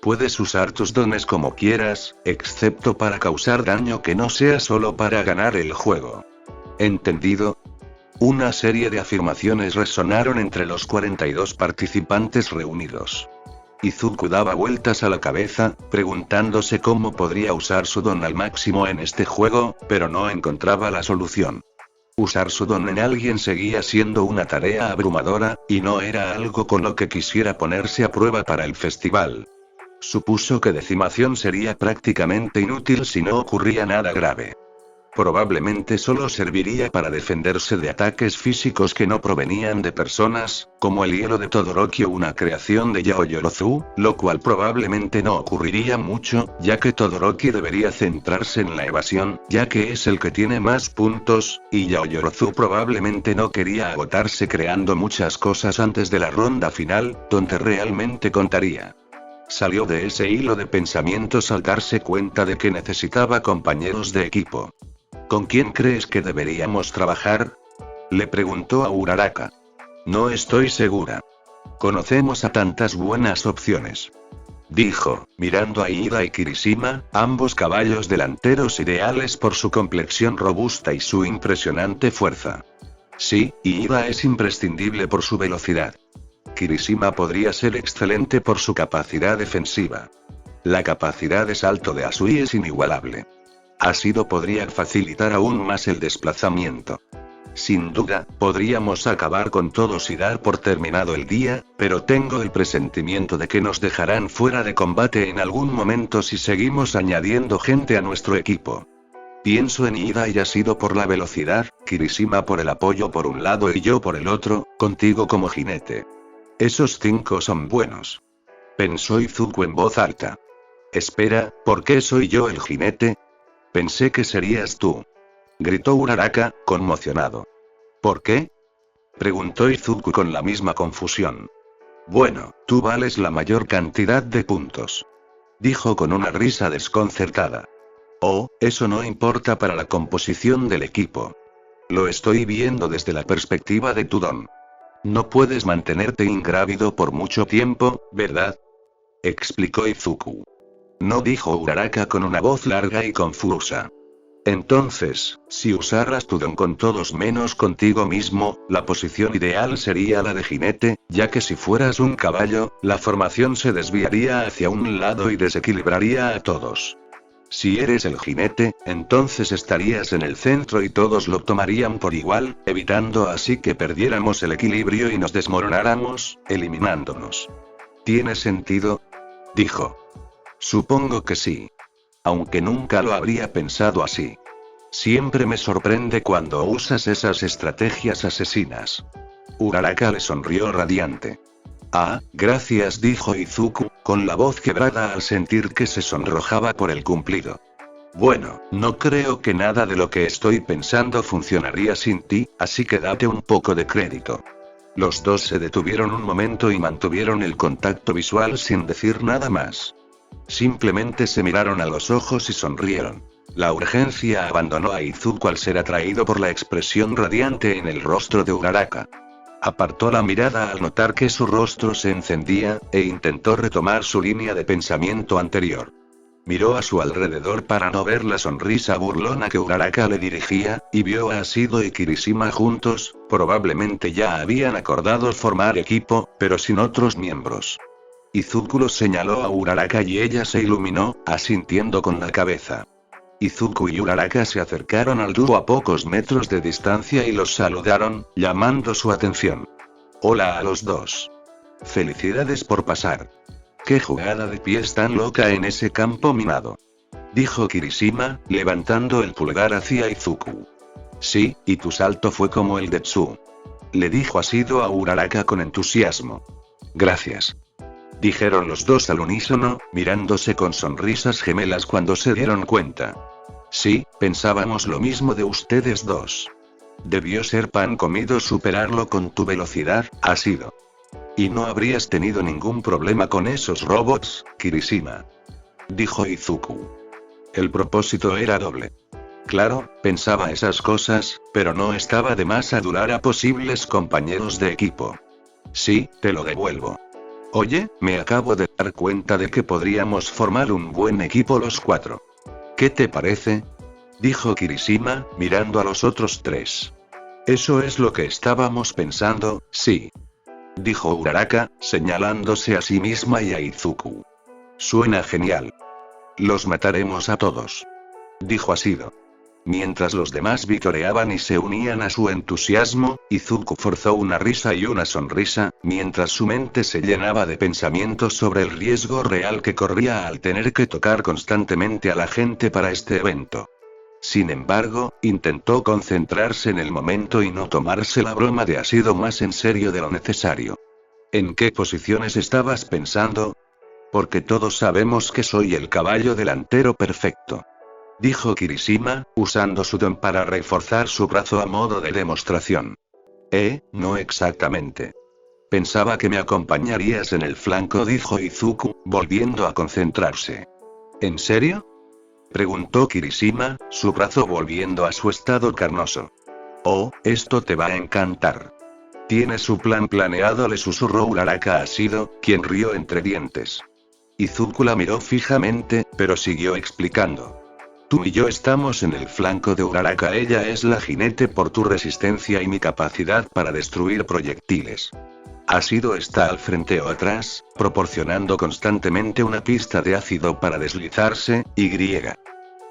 Puedes usar tus dones como quieras, excepto para causar daño que no sea solo para ganar el juego. ¿Entendido? Una serie de afirmaciones resonaron entre los 42 participantes reunidos. Izuku daba vueltas a la cabeza, preguntándose cómo podría usar su don al máximo en este juego, pero no encontraba la solución. Usar su don en alguien seguía siendo una tarea abrumadora, y no era algo con lo que quisiera ponerse a prueba para el festival. Supuso que decimación sería prácticamente inútil si no ocurría nada grave. Probablemente solo serviría para defenderse de ataques físicos que no provenían de personas, como el hielo de Todoroki o una creación de Yaoyorozu, lo cual probablemente no ocurriría mucho, ya que Todoroki debería centrarse en la evasión, ya que es el que tiene más puntos, y Yaoyorozu probablemente no quería agotarse creando muchas cosas antes de la ronda final, donde realmente contaría. Salió de ese hilo de pensamientos al darse cuenta de que necesitaba compañeros de equipo. ¿Con quién crees que deberíamos trabajar? Le preguntó a Uraraka. No estoy segura. Conocemos a tantas buenas opciones. Dijo, mirando a Ida y Kirishima, ambos caballos delanteros ideales por su complexión robusta y su impresionante fuerza. Sí, Ida es imprescindible por su velocidad. Kirishima podría ser excelente por su capacidad defensiva. La capacidad de salto de Asui es inigualable. Ashido podría facilitar aún más el desplazamiento. Sin duda, podríamos acabar con todos y dar por terminado el día, pero tengo el presentimiento de que nos dejarán fuera de combate en algún momento si seguimos añadiendo gente a nuestro equipo. Pienso en Ida y Ashido por la velocidad, Kirishima por el apoyo por un lado y yo por el otro, contigo como jinete. Esos 5 son buenos. Pensó Izuku en voz alta. Espera, ¿por qué soy yo el jinete? Pensé que serías tú. Gritó Uraraka, conmocionado. ¿Por qué? Preguntó Izuku con la misma confusión. Bueno, tú vales la mayor cantidad de puntos. Dijo con una risa desconcertada. Oh, eso no importa para la composición del equipo. Lo estoy viendo desde la perspectiva de tu don. No puedes mantenerte ingrávido por mucho tiempo, ¿verdad? Explicó Izuku. No, dijo Uraraka con una voz larga y confusa. Entonces, si usaras tu don con todos menos contigo mismo, la posición ideal sería la de jinete, ya que si fueras un caballo, la formación se desviaría hacia un lado y desequilibraría a todos. Si eres el jinete, entonces estarías en el centro y todos lo tomarían por igual, evitando así que perdiéramos el equilibrio y nos desmoronáramos, eliminándonos. ¿Tiene sentido? Dijo. Supongo que sí. Aunque nunca lo habría pensado así. Siempre me sorprende cuando usas esas estrategias asesinas. Uraraka le sonrió radiante. Ah, gracias, dijo Izuku, con la voz quebrada al sentir que se sonrojaba por el cumplido. Bueno, no creo que nada de lo que estoy pensando funcionaría sin ti, así que date un poco de crédito. Los dos se detuvieron un momento y mantuvieron el contacto visual sin decir nada más. Simplemente se miraron a los ojos y sonrieron. La urgencia abandonó a Izuku al ser atraído por la expresión radiante en el rostro de Uraraka. Apartó la mirada al notar que su rostro se encendía, e intentó retomar su línea de pensamiento anterior. Miró a su alrededor para no ver la sonrisa burlona que Uraraka le dirigía, y vio a Ashido y Kirishima juntos, probablemente ya habían acordado formar equipo, pero sin otros miembros. Izuku los señaló a Uraraka y ella se iluminó, asintiendo con la cabeza. Izuku y Uraraka se acercaron al dúo a pocos metros de distancia y los saludaron, llamando su atención. Hola a los dos. Felicidades por pasar. Qué jugada de pies tan loca en ese campo minado. Dijo Kirishima, levantando el pulgar hacia Izuku. Sí, y tu salto fue como el de Tsu. Le dijo Ashido a Uraraka con entusiasmo. Gracias. Dijeron los dos al unísono, mirándose con sonrisas gemelas cuando se dieron cuenta. Sí, pensábamos lo mismo de ustedes dos. Debió ser pan comido superarlo con tu velocidad, Ashido. Y no habrías tenido ningún problema con esos robots, Kirishima. Dijo Izuku. El propósito era doble. Claro, pensaba esas cosas, pero no estaba de más adular a posibles compañeros de equipo. Sí, te lo devuelvo. Oye, me acabo de dar cuenta de que podríamos formar un buen equipo los cuatro. ¿Qué te parece? Dijo Kirishima, mirando a los otros tres. Eso es lo que estábamos pensando, sí. Dijo Uraraka, señalándose a sí misma y a Izuku. Suena genial. Los mataremos a todos. Dijo Ashido. Mientras los demás vitoreaban y se unían a su entusiasmo, Izuku forzó una risa y una sonrisa, mientras su mente se llenaba de pensamientos sobre el riesgo real que corría al tener que tocar constantemente a la gente para este evento. Sin embargo, intentó concentrarse en el momento y no tomarse la broma de Ashido más en serio de lo necesario. ¿En qué posiciones estabas pensando? Porque todos sabemos que soy el caballo delantero perfecto. Dijo Kirishima, usando su don para reforzar su brazo a modo de demostración. No exactamente. Pensaba que me acompañarías en el flanco, dijo Izuku, volviendo a concentrarse. ¿En serio? Preguntó Kirishima, su brazo volviendo a su estado carnoso. Oh, esto te va a encantar. Tiene su plan planeado, le susurró Uraraka a Ashido, quien rió entre dientes. Izuku la miró fijamente, pero siguió explicando. Tú y yo estamos en el flanco de Uraraka, ella es la jinete por tu resistencia y mi capacidad para destruir proyectiles. Ashido está al frente o atrás, proporcionando constantemente una pista de ácido para deslizarse, y.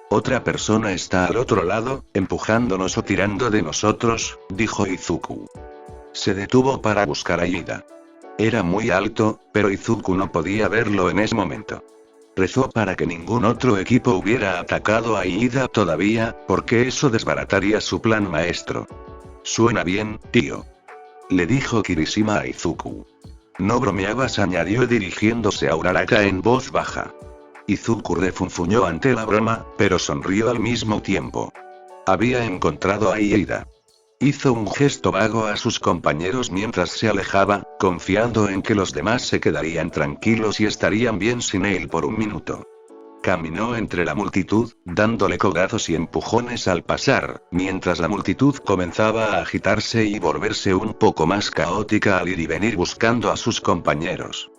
Otra persona está al otro lado, empujándonos o tirando de nosotros, dijo Izuku. Se detuvo para buscar a Ida. Era muy alto, pero Izuku no podía verlo en ese momento. Rezó para que ningún otro equipo hubiera atacado a Ida todavía, porque eso desbarataría su plan maestro. Suena bien, tío. Le dijo Kirishima a Izuku. No bromeabas, añadió dirigiéndose a Uraraka en voz baja. Izuku refunfuñó ante la broma, pero sonrió al mismo tiempo. Había encontrado a Ida. Hizo un gesto vago a sus compañeros mientras se alejaba, confiando en que los demás se quedarían tranquilos y estarían bien sin él por un minuto. Caminó entre la multitud, dándole codazos y empujones al pasar, mientras la multitud comenzaba a agitarse y volverse un poco más caótica al ir y venir buscando a sus compañeros.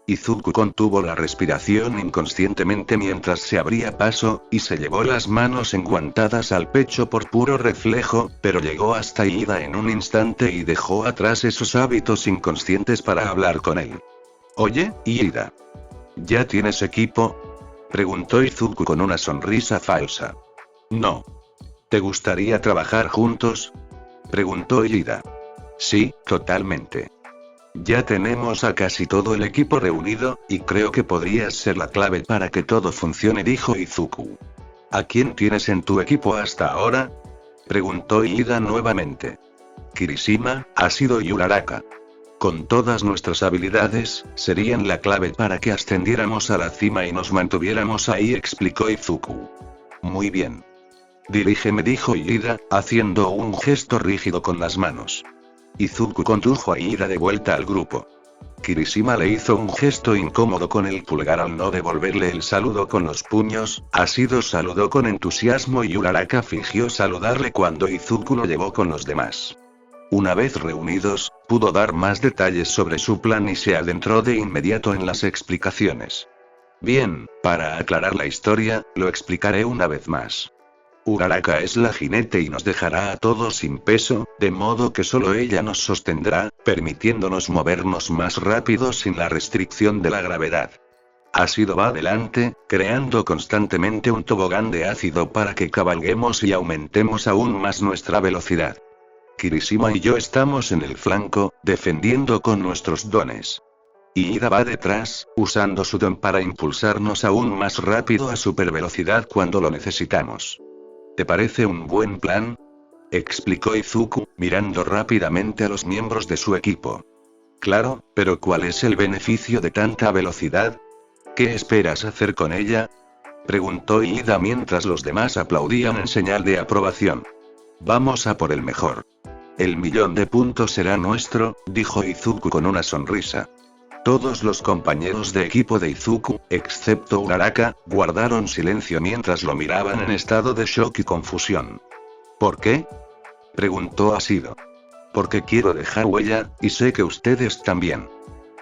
Izuku contuvo la respiración inconscientemente mientras se abría paso, y se llevó las manos enguantadas al pecho por puro reflejo, pero llegó hasta Ida en un instante y dejó atrás esos hábitos inconscientes para hablar con él. Oye, Ida. ¿Ya tienes equipo? Preguntó Izuku con una sonrisa falsa. No. ¿Te gustaría trabajar juntos? Preguntó Ida. Sí, totalmente. Ya tenemos a casi todo el equipo reunido, y creo que podrías ser la clave para que todo funcione, dijo Izuku. ¿A quién tienes en tu equipo hasta ahora? Preguntó Ida nuevamente. Kirishima, Ashido y Uraraka. Con todas nuestras habilidades, serían la clave para que ascendiéramos a la cima y nos mantuviéramos ahí, explicó Izuku. Muy bien. Dirígeme, dijo Ida, haciendo un gesto rígido con las manos. Izuku condujo a Ida de vuelta al grupo. Kirishima le hizo un gesto incómodo con el pulgar al no devolverle el saludo con los puños, Ashido saludó con entusiasmo y Uraraka fingió saludarle cuando Izuku lo llevó con los demás. Una vez reunidos, pudo dar más detalles sobre su plan y se adentró de inmediato en las explicaciones. Bien, para aclarar la historia, lo explicaré una vez más. Uraraka es la jinete y nos dejará a todos sin peso, de modo que solo ella nos sostendrá, permitiéndonos movernos más rápido sin la restricción de la gravedad. Ácido va adelante, creando constantemente un tobogán de ácido para que cabalguemos y aumentemos aún más nuestra velocidad. Kirishima y yo estamos en el flanco, defendiendo con nuestros dones. Y Ida va detrás, usando su don para impulsarnos aún más rápido a supervelocidad cuando lo necesitamos. ¿Te parece un buen plan?, explicó Izuku, mirando rápidamente a los miembros de su equipo. Claro, pero ¿cuál es el beneficio de tanta velocidad? ¿Qué esperas hacer con ella?, preguntó Ida mientras los demás aplaudían en señal de aprobación. Vamos a por el mejor. El 1.000.000 de puntos será nuestro, dijo Izuku con una sonrisa. Todos los compañeros de equipo de Izuku, excepto Uraraka, guardaron silencio mientras lo miraban en estado de shock y confusión. ¿Por qué?, preguntó Ácido. Porque quiero dejar huella, y sé que ustedes también.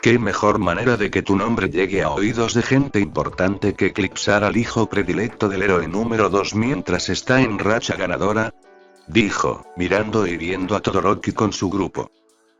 ¿Qué mejor manera de que tu nombre llegue a oídos de gente importante que eclipsar al hijo predilecto del héroe número 2 mientras está en racha ganadora?, dijo, mirando y viendo a Todoroki con su grupo.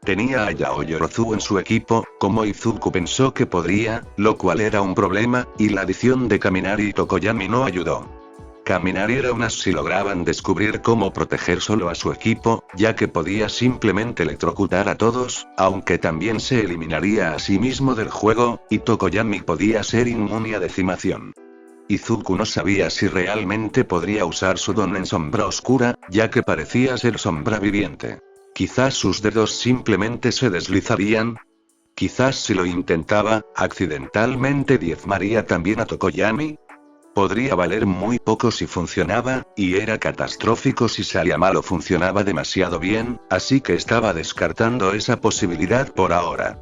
Tenía a Yaoyorozu en su equipo, como Izuku pensó que podría, lo cual era un problema, y la adición de Kaminari y Tokoyami no ayudó. Kaminari era unas si lograban descubrir cómo proteger solo a su equipo, ya que podía simplemente electrocutar a todos, aunque también se eliminaría a sí mismo del juego, y Tokoyami podía ser inmune a decimación. Izuku no sabía si realmente podría usar su don en sombra oscura, ya que parecía ser sombra viviente. Quizás sus dedos simplemente se deslizarían. Quizás si lo intentaba, accidentalmente diezmaría también a Tokoyami. Podría valer muy poco si funcionaba, y era catastrófico si salía mal o funcionaba demasiado bien, así que estaba descartando esa posibilidad por ahora.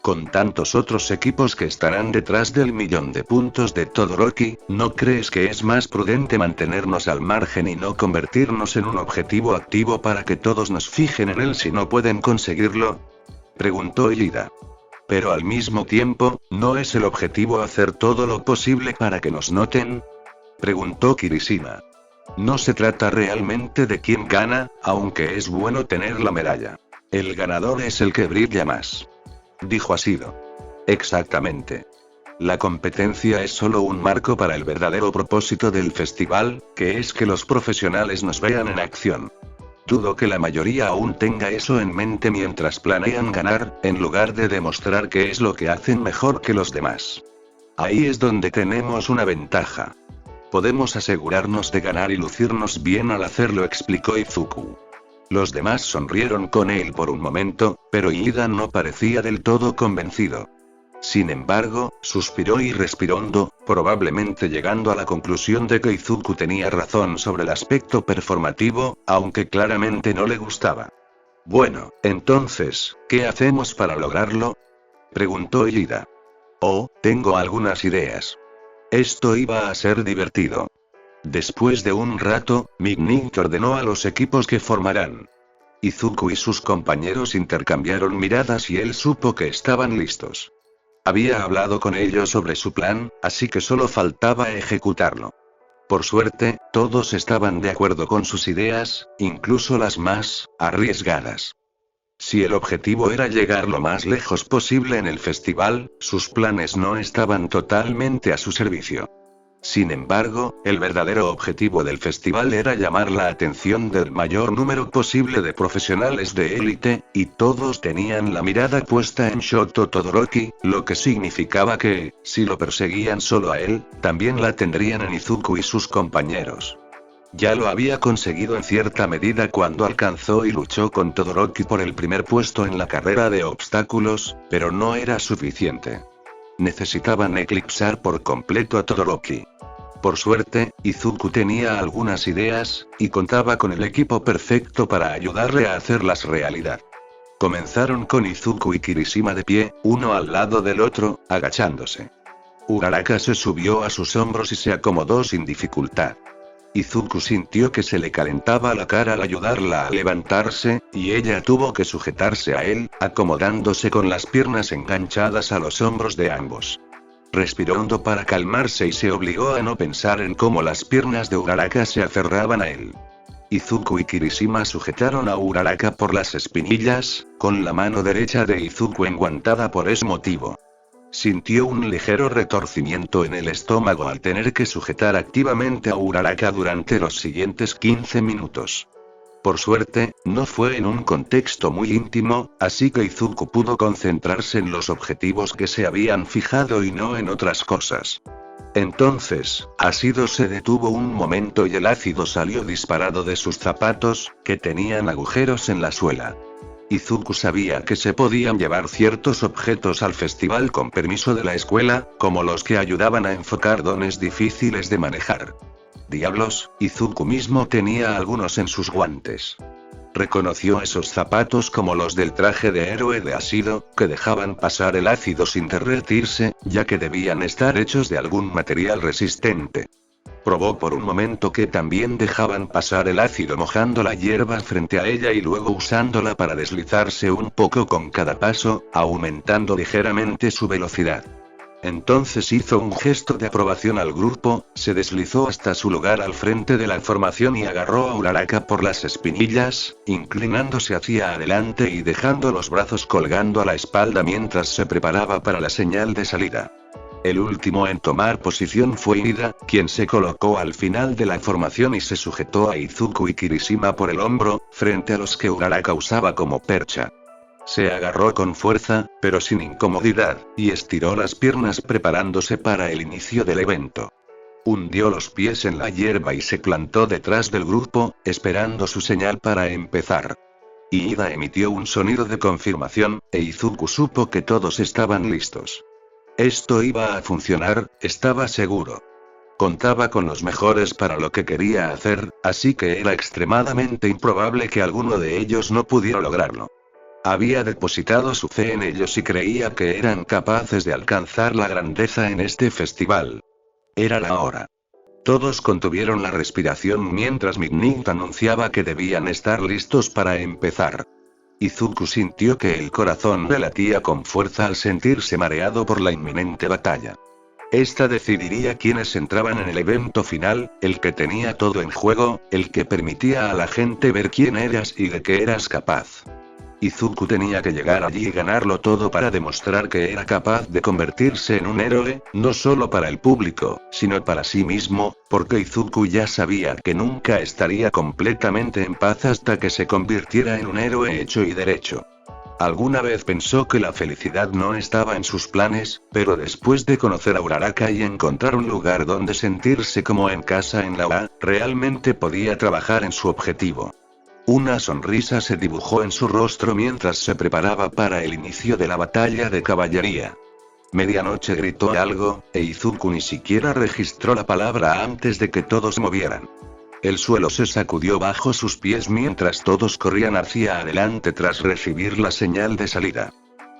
Con tantos otros equipos que estarán detrás del 1.000.000 de puntos de Todoroki, ¿no crees que es más prudente mantenernos al margen y no convertirnos en un objetivo activo para que todos nos fijen en él si no pueden conseguirlo?, preguntó Ida. Pero al mismo tiempo, ¿no es el objetivo hacer todo lo posible para que nos noten?, preguntó Kirishima. No se trata realmente de quién gana, aunque es bueno tener la medalla. El ganador es el que brilla más, dijo Ácido. Exactamente. La competencia es solo un marco para el verdadero propósito del festival, que es que los profesionales nos vean en acción. Dudo que la mayoría aún tenga eso en mente mientras planean ganar, en lugar de demostrar qué es lo que hacen mejor que los demás. Ahí es donde tenemos una ventaja. Podemos asegurarnos de ganar y lucirnos bien al hacerlo, explicó Izuku. Los demás sonrieron con él por un momento, pero Ida no parecía del todo convencido. Sin embargo, suspiró y respiró hondo, probablemente llegando a la conclusión de que Izuku tenía razón sobre el aspecto performativo, aunque claramente no le gustaba. Bueno, entonces, ¿qué hacemos para lograrlo?, preguntó Ida. Oh, tengo algunas ideas. Esto iba a ser divertido. Después de un rato, Mignick ordenó a los equipos que formarán. Izuku y sus compañeros intercambiaron miradas y él supo que estaban listos. Había hablado con ellos sobre su plan, así que solo faltaba ejecutarlo. Por suerte, todos estaban de acuerdo con sus ideas, incluso las más arriesgadas. Si el objetivo era llegar lo más lejos posible en el festival, sus planes no estaban totalmente a su servicio. Sin embargo, el verdadero objetivo del festival era llamar la atención del mayor número posible de profesionales de élite, y todos tenían la mirada puesta en Shoto Todoroki, lo que significaba que, si lo perseguían solo a él, también la tendrían en Izuku y sus compañeros. Ya lo había conseguido en cierta medida cuando alcanzó y luchó con Todoroki por el primer puesto en la carrera de obstáculos, pero no era suficiente. Necesitaban eclipsar por completo a Todoroki. Por suerte, Izuku tenía algunas ideas, y contaba con el equipo perfecto para ayudarle a hacerlas realidad. Comenzaron con Izuku y Kirishima de pie, uno al lado del otro, agachándose. Uraraka se subió a sus hombros y se acomodó sin dificultad. Izuku sintió que se le calentaba la cara al ayudarla a levantarse, y ella tuvo que sujetarse a él, acomodándose con las piernas enganchadas a los hombros de ambos. Respiró hondo para calmarse y se obligó a no pensar en cómo las piernas de Uraraka se aferraban a él. Izuku y Kirishima sujetaron a Uraraka por las espinillas, con la mano derecha de Izuku enguantada por ese motivo. Sintió un ligero retorcimiento en el estómago al tener que sujetar activamente a Uraraka durante los siguientes 15 minutos. Por suerte, no fue en un contexto muy íntimo, así que Izuku pudo concentrarse en los objetivos que se habían fijado y no en otras cosas. Entonces, Asido se detuvo un momento y el ácido salió disparado de sus zapatos, que tenían agujeros en la suela. Izuku sabía que se podían llevar ciertos objetos al festival con permiso de la escuela, como los que ayudaban a enfocar dones difíciles de manejar. Diablos, Izuku mismo tenía algunos en sus guantes. Reconoció esos zapatos como los del traje de héroe de Asido, que dejaban pasar el ácido sin derretirse, ya que debían estar hechos de algún material resistente. Probó por un momento que también dejaban pasar el ácido mojando la hierba frente a ella y luego usándola para deslizarse un poco con cada paso, aumentando ligeramente su velocidad. Entonces hizo un gesto de aprobación al grupo, se deslizó hasta su lugar al frente de la formación y agarró a Uraraka por las espinillas, inclinándose hacia adelante y dejando los brazos colgando a la espalda mientras se preparaba para la señal de salida. El último en tomar posición fue Ida, quien se colocó al final de la formación y se sujetó a Izuku y Kirishima por el hombro, frente a los que Uraraka usaba como percha. Se agarró con fuerza, pero sin incomodidad, y estiró las piernas preparándose para el inicio del evento. Hundió los pies en la hierba y se plantó detrás del grupo, esperando su señal para empezar. Ida emitió un sonido de confirmación, e Izuku supo que todos estaban listos. Esto iba a funcionar, estaba seguro. Contaba con los mejores para lo que quería hacer, así que era extremadamente improbable que alguno de ellos no pudiera lograrlo. Había depositado su fe en ellos y creía que eran capaces de alcanzar la grandeza en este festival. Era la hora. Todos contuvieron la respiración mientras Midnight anunciaba que debían estar listos para empezar. Izuku sintió que el corazón le latía con fuerza al sentirse mareado por la inminente batalla. Esta decidiría quiénes entraban en el evento final, el que tenía todo en juego, el que permitía a la gente ver quién eras y de qué eras capaz. Izuku tenía que llegar allí y ganarlo todo para demostrar que era capaz de convertirse en un héroe, no solo para el público, sino para sí mismo, porque Izuku ya sabía que nunca estaría completamente en paz hasta que se convirtiera en un héroe hecho y derecho. Alguna vez pensó que la felicidad no estaba en sus planes, pero después de conocer a Uraraka y encontrar un lugar donde sentirse como en casa en la UA, realmente podía trabajar en su objetivo. Una sonrisa se dibujó en su rostro mientras se preparaba para el inicio de la batalla de caballería. Medianoche gritó algo, e Izuku ni siquiera registró la palabra antes de que todos se movieran. El suelo se sacudió bajo sus pies mientras todos corrían hacia adelante tras recibir la señal de salida.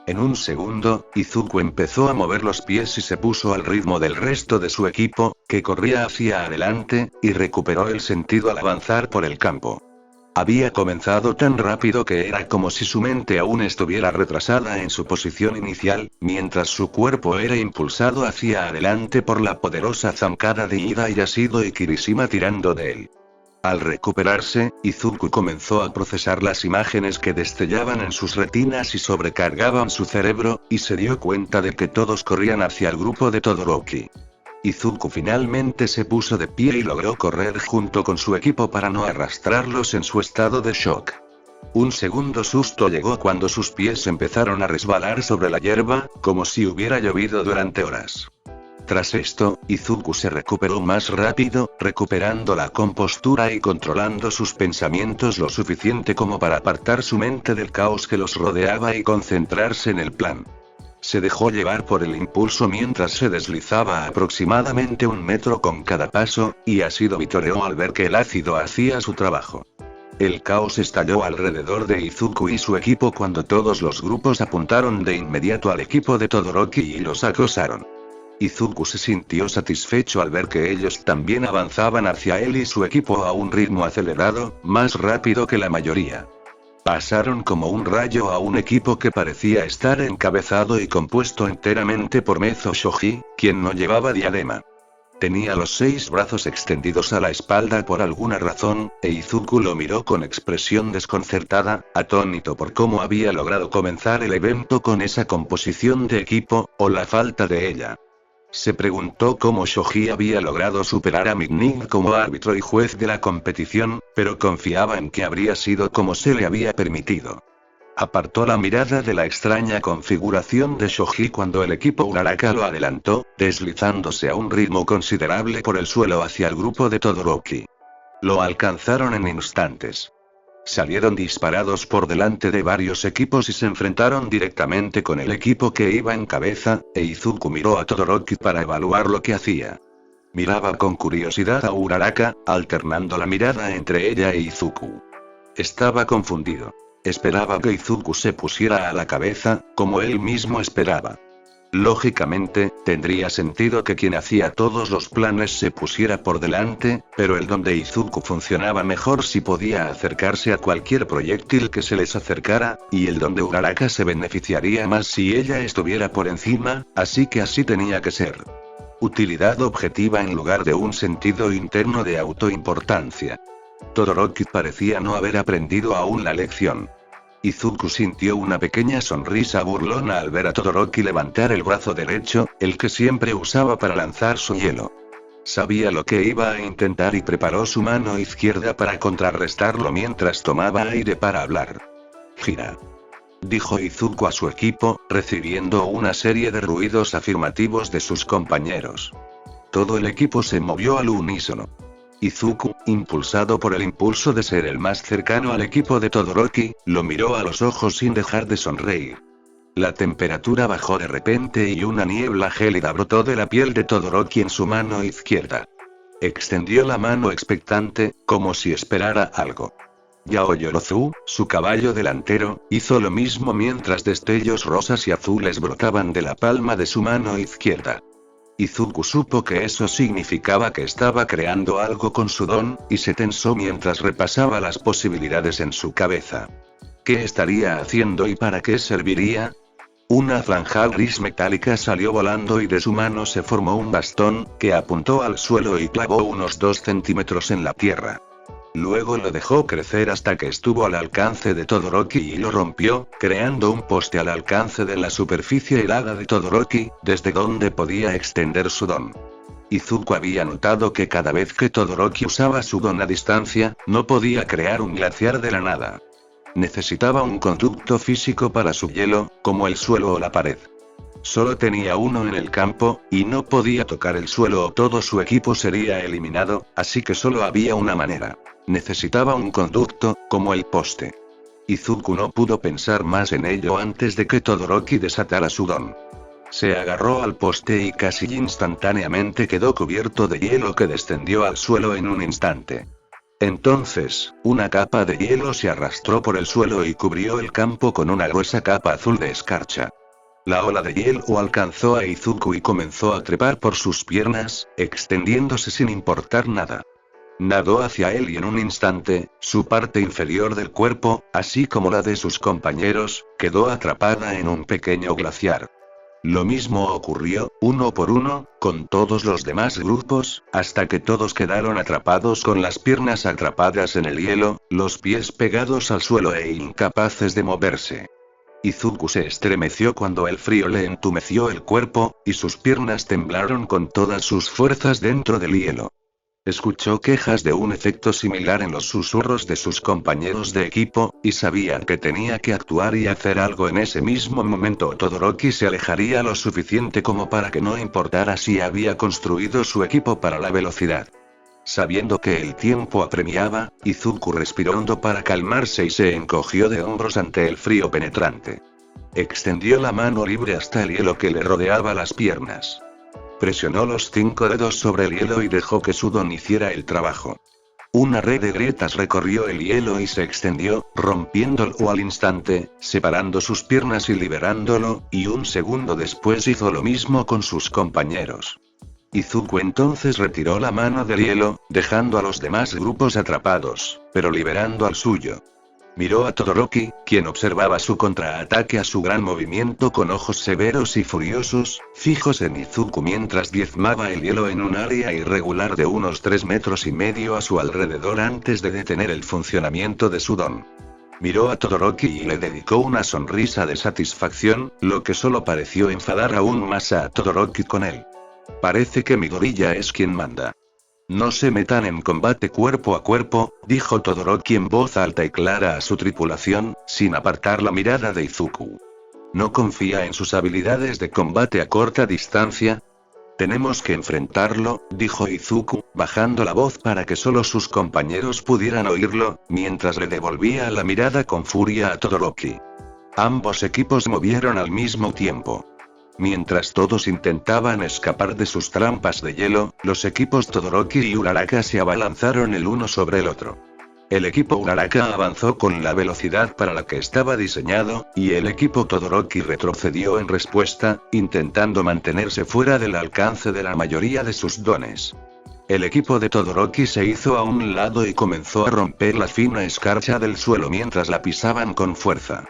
En un segundo, Izuku empezó a mover los pies y se puso al ritmo del resto de su equipo, que corría hacia adelante, y recuperó el sentido al avanzar por el campo. Había comenzado tan rápido que era como si su mente aún estuviera retrasada en su posición inicial, mientras su cuerpo era impulsado hacia adelante por la poderosa zancada de Ida y Asido y Kirishima tirando de él. Al recuperarse, Izuku comenzó a procesar las imágenes que destellaban en sus retinas y sobrecargaban su cerebro, y se dio cuenta de que todos corrían hacia el grupo de Todoroki. Izuku finalmente se puso de pie y logró correr junto con su equipo para no arrastrarlos en su estado de shock. Un segundo susto llegó cuando sus pies empezaron a resbalar sobre la hierba, como si hubiera llovido durante horas. Tras esto, Izuku se recuperó más rápido, recuperando la compostura y controlando sus pensamientos lo suficiente como para apartar su mente del caos que los rodeaba y concentrarse en el plan. Se dejó llevar por el impulso mientras se deslizaba aproximadamente 1 metro con cada paso, y Asido vitoreó al ver que el ácido hacía su trabajo. El caos estalló alrededor de Izuku y su equipo cuando todos los grupos apuntaron de inmediato al equipo de Todoroki y los acosaron. Izuku se sintió satisfecho al ver que ellos también avanzaban hacia él y su equipo a un ritmo acelerado, más rápido que la mayoría. Pasaron como un rayo a un equipo que parecía estar encabezado y compuesto enteramente por Mezo Shoji, quien no llevaba diadema. Tenía los 6 brazos extendidos a la espalda por alguna razón, e Izuku lo miró con expresión desconcertada, atónito por cómo había logrado comenzar el evento con esa composición de equipo, o la falta de ella. Se preguntó cómo Shoji había logrado superar a Mignig como árbitro y juez de la competición, pero confiaba en que habría sido como se le había permitido. Apartó la mirada de la extraña configuración de Shoji cuando el equipo Uraraka lo adelantó, deslizándose a un ritmo considerable por el suelo hacia el grupo de Todoroki. Lo alcanzaron en instantes. Salieron disparados por delante de varios equipos y se enfrentaron directamente con el equipo que iba en cabeza, e Izuku miró a Todoroki para evaluar lo que hacía. Miraba con curiosidad a Uraraka, alternando la mirada entre ella e Izuku. Estaba confundido. Esperaba que Izuku se pusiera a la cabeza, como él mismo esperaba. Lógicamente, tendría sentido que quien hacía todos los planes se pusiera por delante, pero el don de Izuku funcionaba mejor si podía acercarse a cualquier proyectil que se les acercara, y el don de Uraraka se beneficiaría más si ella estuviera por encima, así que así tenía que ser. Utilidad objetiva en lugar de un sentido interno de autoimportancia. Todoroki parecía no haber aprendido aún la lección. Izuku sintió una pequeña sonrisa burlona al ver a Todoroki levantar el brazo derecho, el que siempre usaba para lanzar su hielo. Sabía lo que iba a intentar y preparó su mano izquierda para contrarrestarlo mientras tomaba aire para hablar. «Gira», dijo Izuku a su equipo, recibiendo una serie de ruidos afirmativos de sus compañeros. Todo el equipo se movió al unísono. Izuku, impulsado por el impulso de ser el más cercano al equipo de Todoroki, lo miró a los ojos sin dejar de sonreír. La temperatura bajó de repente y una niebla gélida brotó de la piel de Todoroki en su mano izquierda. Extendió la mano expectante, como si esperara algo. Yao Yorozu, su caballo delantero, hizo lo mismo mientras destellos rosas y azules brotaban de la palma de su mano izquierda. Izuku supo que eso significaba que estaba creando algo con su don, y se tensó mientras repasaba las posibilidades en su cabeza. ¿Qué estaría haciendo y para qué serviría? Una franja gris metálica salió volando y de su mano se formó un bastón, que apuntó al suelo y clavó unos 2 centímetros en la tierra. Luego lo dejó crecer hasta que estuvo al alcance de Todoroki y lo rompió, creando un poste al alcance de la superficie helada de Todoroki, desde donde podía extender su don. Izuku había notado que cada vez que Todoroki usaba su don a distancia, no podía crear un glaciar de la nada. Necesitaba un conducto físico para su hielo, como el suelo o la pared. Solo tenía uno en el campo, y no podía tocar el suelo o todo su equipo sería eliminado, así que solo había una manera. Necesitaba un conducto, como el poste. Izuku no pudo pensar más en ello antes de que Todoroki desatara su don. Se agarró al poste y casi instantáneamente quedó cubierto de hielo que descendió al suelo en un instante. Entonces, una capa de hielo se arrastró por el suelo y cubrió el campo con una gruesa capa azul de escarcha. La ola de hielo alcanzó a Izuku y comenzó a trepar por sus piernas, extendiéndose sin importar nada. Nadó hacia él y en un instante, su parte inferior del cuerpo, así como la de sus compañeros, quedó atrapada en un pequeño glaciar. Lo mismo ocurrió, uno por uno, con todos los demás grupos, hasta que todos quedaron atrapados con las piernas atrapadas en el hielo, los pies pegados al suelo e incapaces de moverse. Izuku se estremeció cuando el frío le entumeció el cuerpo, y sus piernas temblaron con todas sus fuerzas dentro del hielo. Escuchó quejas de un efecto similar en los susurros de sus compañeros de equipo, y sabía que tenía que actuar y hacer algo en ese mismo momento o Todoroki se alejaría lo suficiente como para que no importara si había construido su equipo para la velocidad. Sabiendo que el tiempo apremiaba, Izuku respiró hondo para calmarse y se encogió de hombros ante el frío penetrante. Extendió la mano libre hasta el hielo que le rodeaba las piernas. Presionó los 5 dedos sobre el hielo y dejó que su don hiciera el trabajo. Una red de grietas recorrió el hielo y se extendió, rompiéndolo al instante, separando sus piernas y liberándolo, y un segundo después hizo lo mismo con sus compañeros. Izuku entonces retiró la mano del hielo, dejando a los demás grupos atrapados, pero liberando al suyo. Miró a Todoroki, quien observaba su contraataque a su gran movimiento con ojos severos y furiosos, fijos en Izuku mientras diezmaba el hielo en un área irregular de unos 3,5 metros a su alrededor antes de detener el funcionamiento de su don. Miró a Todoroki y le dedicó una sonrisa de satisfacción, lo que solo pareció enfadar aún más a Todoroki con él. Parece que Midori ya es quien manda. No se metan en combate cuerpo a cuerpo, dijo Todoroki en voz alta y clara a su tripulación, sin apartar la mirada de Izuku. ¿No confía en sus habilidades de combate a corta distancia? Tenemos que enfrentarlo, dijo Izuku, bajando la voz para que solo sus compañeros pudieran oírlo, mientras le devolvía la mirada con furia a Todoroki. Ambos equipos movieron al mismo tiempo. Mientras todos intentaban escapar de sus trampas de hielo, los equipos Todoroki y Uraraka se abalanzaron el uno sobre el otro. El equipo Uraraka avanzó con la velocidad para la que estaba diseñado, y el equipo Todoroki retrocedió en respuesta, intentando mantenerse fuera del alcance de la mayoría de sus dones. El equipo de Todoroki se hizo a un lado y comenzó a romper la fina escarcha del suelo mientras la pisaban con fuerza.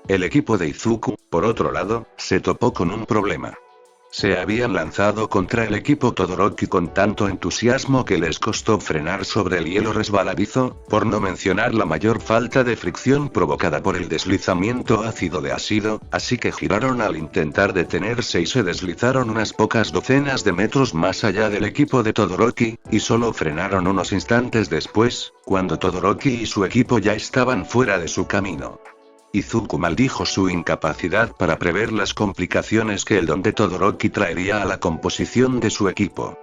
El equipo de Izuku, por otro lado, se topó con un problema. Se habían lanzado contra el equipo Todoroki con tanto entusiasmo que les costó frenar sobre el hielo resbaladizo, por no mencionar la mayor falta de fricción provocada por el deslizamiento ácido de ácido, así que giraron al intentar detenerse y se deslizaron unas pocas docenas de metros más allá del equipo de Todoroki, y solo frenaron unos instantes después, cuando Todoroki y su equipo ya estaban fuera de su camino. Izuku maldijo su incapacidad para prever las complicaciones que el don de Todoroki traería a la composición de su equipo.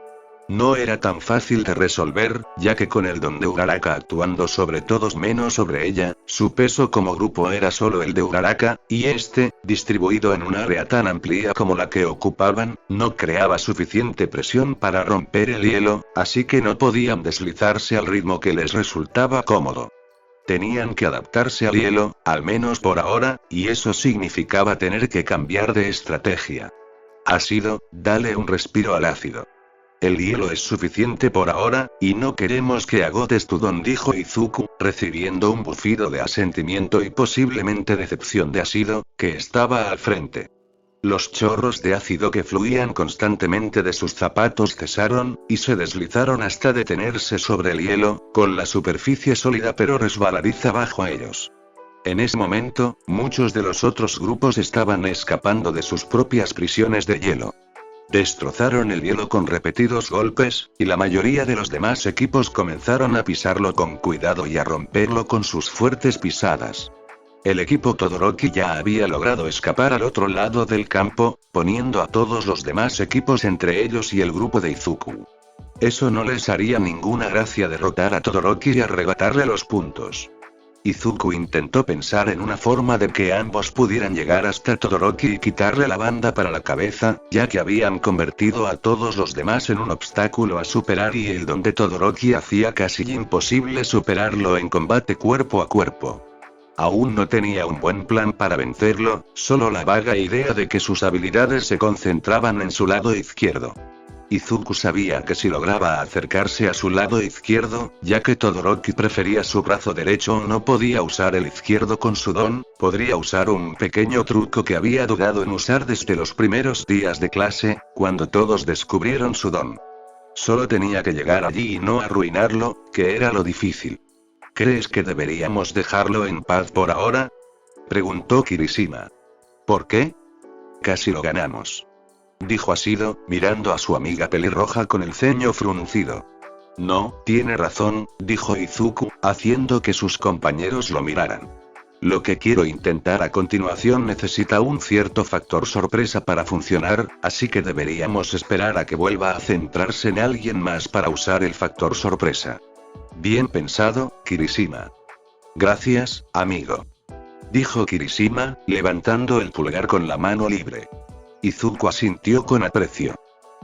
No era tan fácil de resolver, ya que con el don de Uraraka actuando sobre todos menos sobre ella, su peso como grupo era solo el de Uraraka, y este, distribuido en un área tan amplia como la que ocupaban, no creaba suficiente presión para romper el hielo, así que no podían deslizarse al ritmo que les resultaba cómodo. Tenían que adaptarse al hielo, al menos por ahora, y eso significaba tener que cambiar de estrategia. Ácido, dale un respiro al ácido. El hielo es suficiente por ahora, y no queremos que agotes tu don, dijo Izuku, recibiendo un bufido de asentimiento y posiblemente decepción de ácido, que estaba al frente. Los chorros de ácido que fluían constantemente de sus zapatos cesaron, y se deslizaron hasta detenerse sobre el hielo, con la superficie sólida pero resbaladiza bajo ellos. En ese momento, muchos de los otros grupos estaban escapando de sus propias prisiones de hielo. Destrozaron el hielo con repetidos golpes, y la mayoría de los demás equipos comenzaron a pisarlo con cuidado y a romperlo con sus fuertes pisadas. El equipo Todoroki ya había logrado escapar al otro lado del campo, poniendo a todos los demás equipos entre ellos y el grupo de Izuku. Eso no les haría ninguna gracia derrotar a Todoroki y arrebatarle los puntos. Izuku intentó pensar en una forma de que ambos pudieran llegar hasta Todoroki y quitarle la banda para la cabeza, ya que habían convertido a todos los demás en un obstáculo a superar y el don de Todoroki hacía casi imposible superarlo en combate cuerpo a cuerpo. Aún no tenía un buen plan para vencerlo, solo la vaga idea de que sus habilidades se concentraban en su lado izquierdo. Izuku sabía que si lograba acercarse a su lado izquierdo, ya que Todoroki prefería su brazo derecho o no podía usar el izquierdo con su don, podría usar un pequeño truco que había dudado en usar desde los primeros días de clase, cuando todos descubrieron su don. Solo tenía que llegar allí y no arruinarlo, que era lo difícil. ¿Crees que deberíamos dejarlo en paz por ahora?, preguntó Kirishima. ¿Por qué? Casi lo ganamos, dijo Asido, mirando a su amiga pelirroja con el ceño fruncido. No, tiene razón, dijo Izuku, haciendo que sus compañeros lo miraran. Lo que quiero intentar a continuación necesita un cierto factor sorpresa para funcionar, así que deberíamos esperar a que vuelva a centrarse en alguien más para usar el factor sorpresa. Bien pensado, Kirishima. Gracias, amigo, dijo Kirishima, levantando el pulgar con la mano libre. Izuku asintió con aprecio.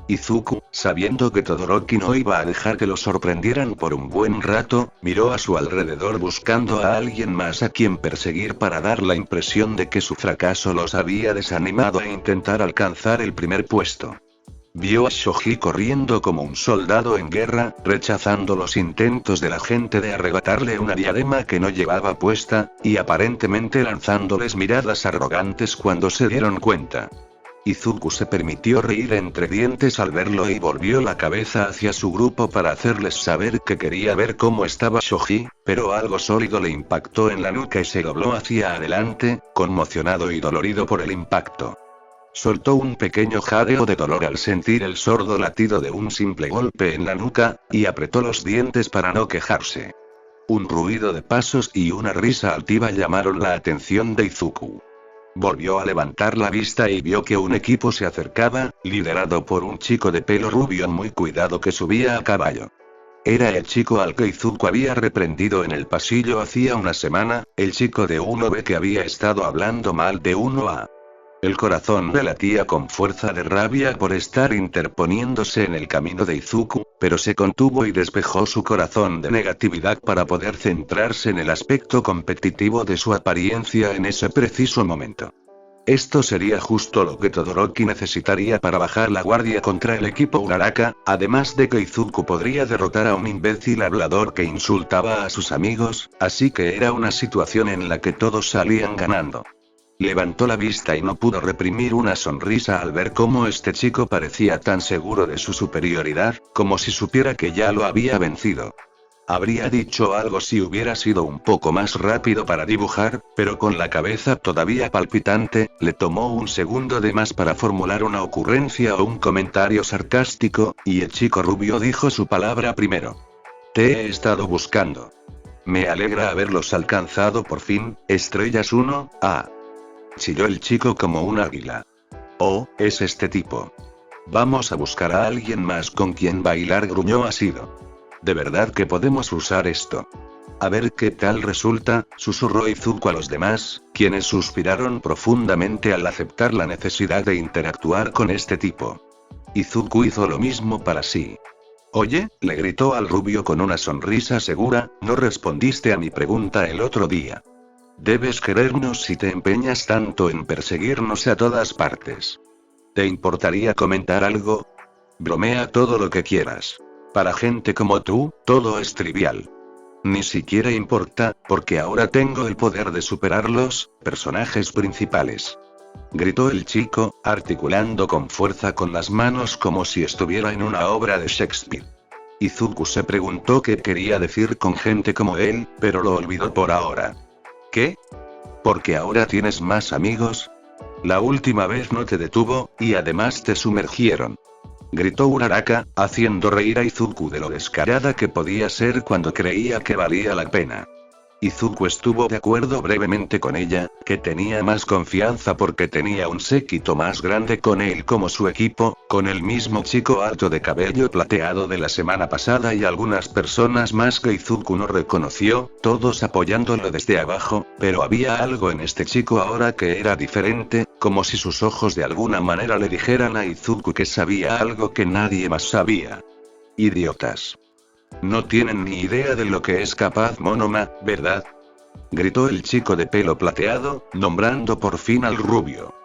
Izuku, sabiendo que Todoroki no iba a dejar que lo sorprendieran por un buen rato, miró a su alrededor buscando a alguien más a quien perseguir para dar la impresión de que su fracaso los había desanimado a intentar alcanzar el primer puesto. Vio a Shoji corriendo como un soldado en guerra, rechazando los intentos de la gente de arrebatarle una diadema que no llevaba puesta, y aparentemente lanzándoles miradas arrogantes cuando se dieron cuenta. Izuku se permitió reír entre dientes al verlo y volvió la cabeza hacia su grupo para hacerles saber que quería ver cómo estaba Shoji, pero algo sólido le impactó en la nuca y se dobló hacia adelante, conmocionado y dolorido por el impacto. Soltó un pequeño jadeo de dolor al sentir el sordo latido de un simple golpe en la nuca, y apretó los dientes para no quejarse. Un ruido de pasos y una risa altiva llamaron la atención de Izuku. Volvió a levantar la vista y vio que un equipo se acercaba, liderado por un chico de pelo rubio muy cuidado que subía a caballo. Era el chico al que Izuku había reprendido en el pasillo hacía una semana, el chico de 1B que había estado hablando mal de 1A. El corazón le latía con fuerza de rabia por estar interponiéndose en el camino de Izuku, pero se contuvo y despejó su corazón de negatividad para poder centrarse en el aspecto competitivo de su apariencia en ese preciso momento. Esto sería justo lo que Todoroki necesitaría para bajar la guardia contra el equipo Uraraka, además de que Izuku podría derrotar a un imbécil hablador que insultaba a sus amigos, así que era una situación en la que todos salían ganando. Levantó la vista y no pudo reprimir una sonrisa al ver cómo este chico parecía tan seguro de su superioridad, como si supiera que ya lo había vencido. Habría dicho algo si hubiera sido un poco más rápido para dibujar, pero con la cabeza todavía palpitante, le tomó un segundo de más para formular una ocurrencia o un comentario sarcástico, y el chico rubio dijo su palabra primero. Te he estado buscando. Me alegra haberlos alcanzado por fin, Estrellas 1A. Chilló el chico como un águila. Oh, es este tipo. Vamos a buscar a alguien más con quien bailar, gruñó Asido. De verdad que podemos usar esto. A ver qué tal resulta, susurró Izuku a los demás, quienes suspiraron profundamente al aceptar la necesidad de interactuar con este tipo. Izuku hizo lo mismo para sí. Oye, le gritó al rubio con una sonrisa segura, no respondiste a mi pregunta el otro día. Debes querernos si te empeñas tanto en perseguirnos a todas partes. ¿Te importaría comentar algo? Bromea todo lo que quieras. Para gente como tú, todo es trivial. Ni siquiera importa, porque ahora tengo el poder de superar los personajes principales. Gritó el chico, articulando con fuerza con las manos como si estuviera en una obra de Shakespeare. Izuku se preguntó qué quería decir con gente como él, pero lo olvidó por ahora. ¿Qué? ¿Porque ahora tienes más amigos? La última vez no te detuvo, y además te sumergieron. Gritó Uraraka, haciendo reír a Izuku de lo descarada que podía ser cuando creía que valía la pena. Izuku estuvo de acuerdo brevemente con ella, que tenía más confianza porque tenía un séquito más grande con él como su equipo, con el mismo chico alto de cabello plateado de la semana pasada y algunas personas más que Izuku no reconoció, todos apoyándolo desde abajo, pero había algo en este chico ahora que era diferente, como si sus ojos de alguna manera le dijeran a Izuku que sabía algo que nadie más sabía. Idiotas. No tienen ni idea de lo que es capaz Monoma, ¿verdad? Gritó el chico de pelo plateado, nombrando por fin al rubio.